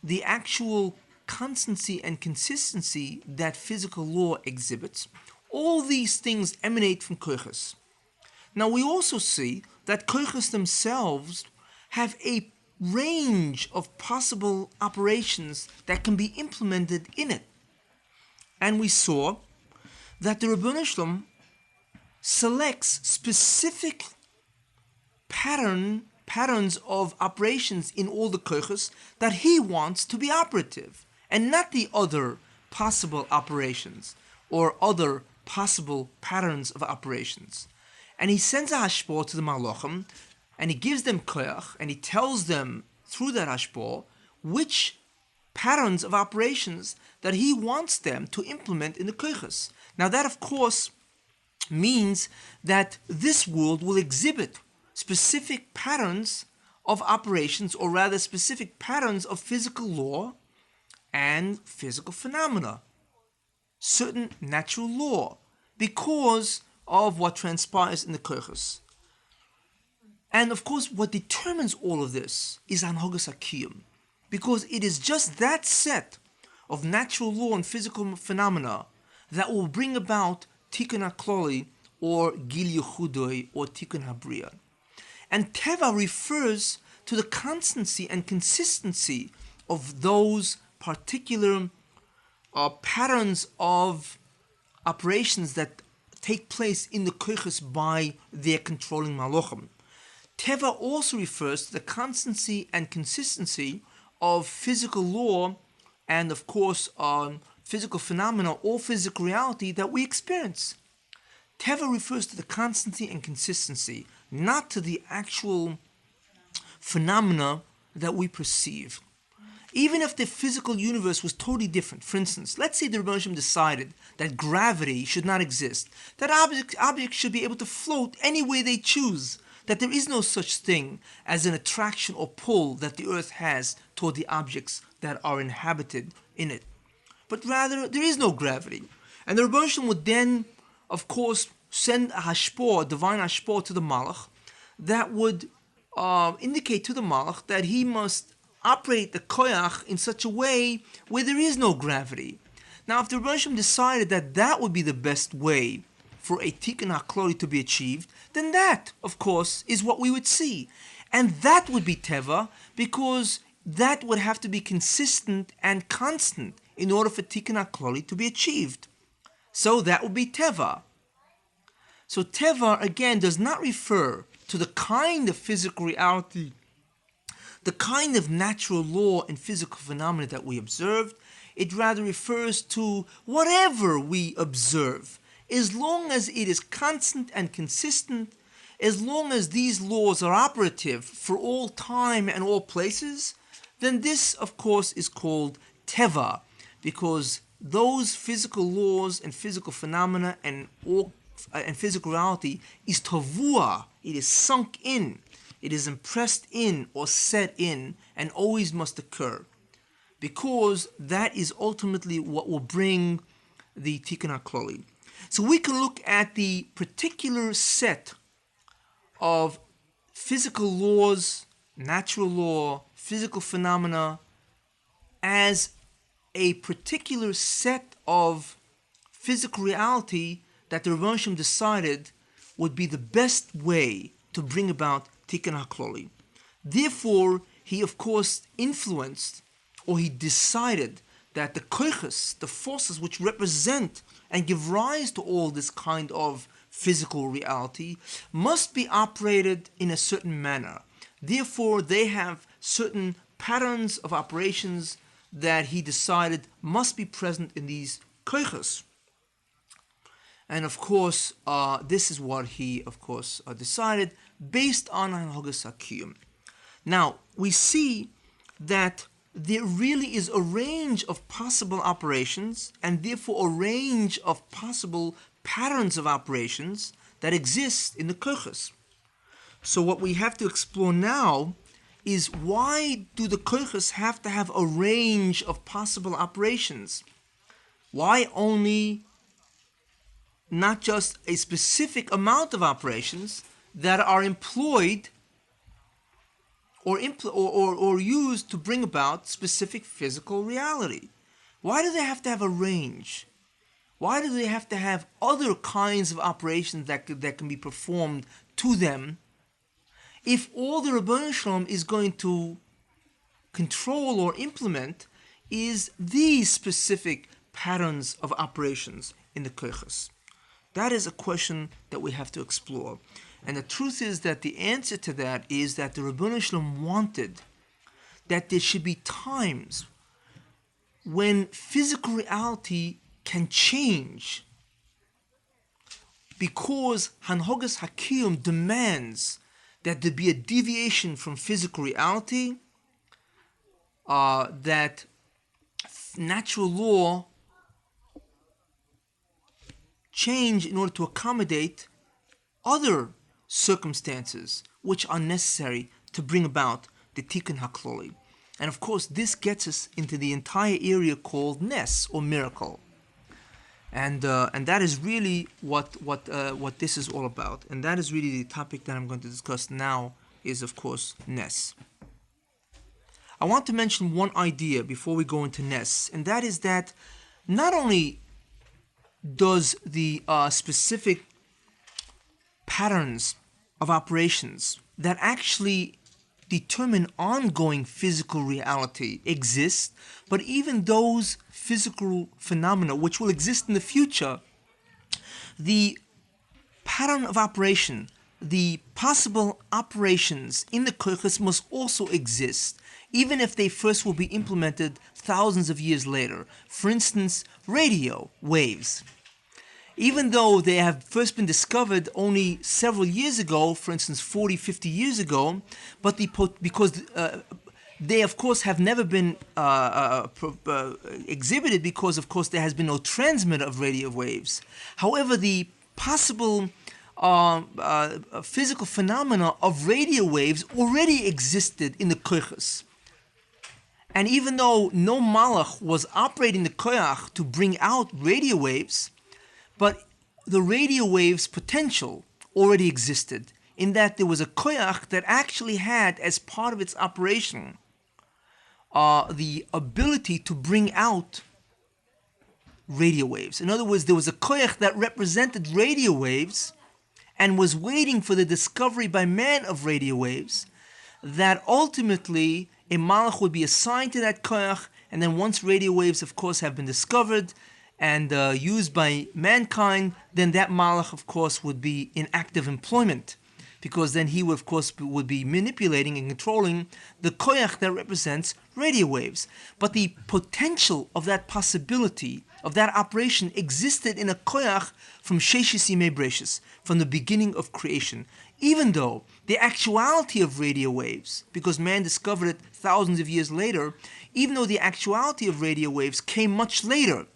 Speaker 1: the actual constancy and consistency that physical law exhibits, all these things emanate from koiches. Now we also see that koiches themselves have a range of possible operations that can be implemented in it. And we saw that the Ribbono Shel Olam selects specific patterns of operations in all the koiches that he wants to be operative, and not the other possible operations or other possible patterns of operations. And he sends a hashpor to the malachim, and he gives them koyach, and he tells them through that hashpor which patterns of operations that he wants them to implement in the koyches. Now that, of course, means that this world will exhibit specific patterns of operations, or rather specific patterns of physical law and physical phenomena, certain natural law, because of what transpires in the koyches. And of course, what determines all of this is Hanhogas HaKiyum, because it is just that set of natural law and physical phenomena that will bring about Tikkun HaKloli, or Gil Yechudoi, or Tikkun HaBriya. And Teva refers to the constancy and consistency of those particular patterns of operations that take place in the koyches by their controlling malachim. Teva also refers to the constancy and consistency of physical law and, of course, physical phenomena or physical reality that we experience. Teva refers to the constancy and consistency, not to the actual phenomena that we perceive. Even if the physical universe was totally different, for instance, let's say the Rebbe Hashem decided that gravity should not exist, that objects should be able to float any way they choose, that there is no such thing as an attraction or pull that the earth has toward the objects that are inhabited in it. But rather, there is no gravity. And the Rebbe Hashem would then, of course, send a hashpor, a divine hashpor, to the malach that would indicate to the malach that he must operate the koyach in such a way where there is no gravity. Now, if the Rebbe Hashem decided that that would be the best way for a Tikkun HaKloli to be achieved, then that, of course, is what we would see. And that would be Teva, because that would have to be consistent and constant in order for Tikkun HaKloli to be achieved. So that would be Teva. So Teva, again, does not refer to the kind of physical reality, the kind of natural law and physical phenomena that we observed. It rather refers to whatever we observe, as long as it is constant and consistent, as long as these laws are operative for all time and all places, then this, of course, is called Teva, because those physical laws and physical phenomena and physical reality is Nevuah. It is sunk in, it is impressed in or set in, and always must occur, because that is ultimately what will bring the Tikkun HaKloli. So we can look at the particular set of physical laws, natural law, physical phenomena, as a particular set of physical reality that the Rebbe Hashem decided would be the best way to bring about Tikkun HaKloli. Therefore, he of course influenced, or he decided, that the koyches, the forces which represent and give rise to all this kind of physical reality, must be operated in a certain manner. Therefore, they have certain patterns of operations that he decided must be present in these koyches. And of course, this is what he, of course, decided based on Hanhogas HaKiyum. Now, we see that there really is a range of possible operations, and therefore a range of possible patterns of operations that exist in the koyches. So what we have to explore now is, why do the koyches have to have a range of possible operations? Why only not just a specific amount of operations that are employed or used to bring about specific physical reality? Why do they have to have a range? Why do they have to have other kinds of operations that can be performed to them, if all the Rebbeinu Shalom is going to control or implement is these specific patterns of operations in the koyches? That is a question that we have to explore. And the truth is that the answer to that is that the Rebbeinu Shalom wanted that there should be times when physical reality can change because Hanhogas Hakiyum demands that there be a deviation from physical reality, that natural law change in order to accommodate other circumstances which are necessary to bring about the Tikkun HaKloli. And of course, this gets us into the entire area called Nes, or miracle. And that is really what this is all about. And that is really the topic that I'm going to discuss now, is of course Nes. I want to mention one idea before we go into Nes, and that is that not only does the specific patterns of operations that actually determine ongoing physical reality exist, but even those physical phenomena which will exist in the future, the pattern of operation, the possible operations in the koiches must also exist, even if they first will be implemented thousands of years later. For instance, radio waves. Even though they have first been discovered only several years ago, for instance 40, 50 years ago, but because they of course have never been exhibited, because of course there has been no transmitter of radio waves. However, the possible physical phenomena of radio waves already existed in the koiches. And even though no malach was operating the koyach to bring out radio waves, but the radio wave's potential already existed, in that there was a koyach that actually had, as part of its operation, the ability to bring out radio waves. In other words, there was a koyach that represented radio waves and was waiting for the discovery by man of radio waves, that ultimately a malach would be assigned to that koyach, and then once radio waves of course have been discovered and used by mankind, then that malach of course would be in active employment, because then he would of course would be manipulating and controlling the koyach that represents radio waves. But the potential of that possibility, of that operation, existed in a koyach from Sheshis Yimei Breshis, from the beginning of creation. Even though the actuality of radio waves, because man discovered it thousands of years later, even though the actuality of radio waves came much later,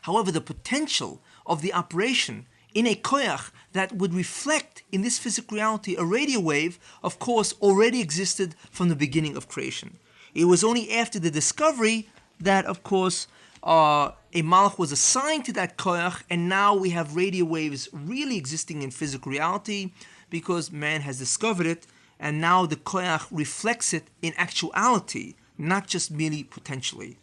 Speaker 1: however, the potential of the operation in a koyach that would reflect in this physical reality a radio wave, of course, already existed from the beginning of creation. It was only after the discovery that, of course, a malach was assigned to that koyach, and now we have radio waves really existing in physical reality, because man has discovered it, and now the koyach reflects it in actuality, not just merely potentially.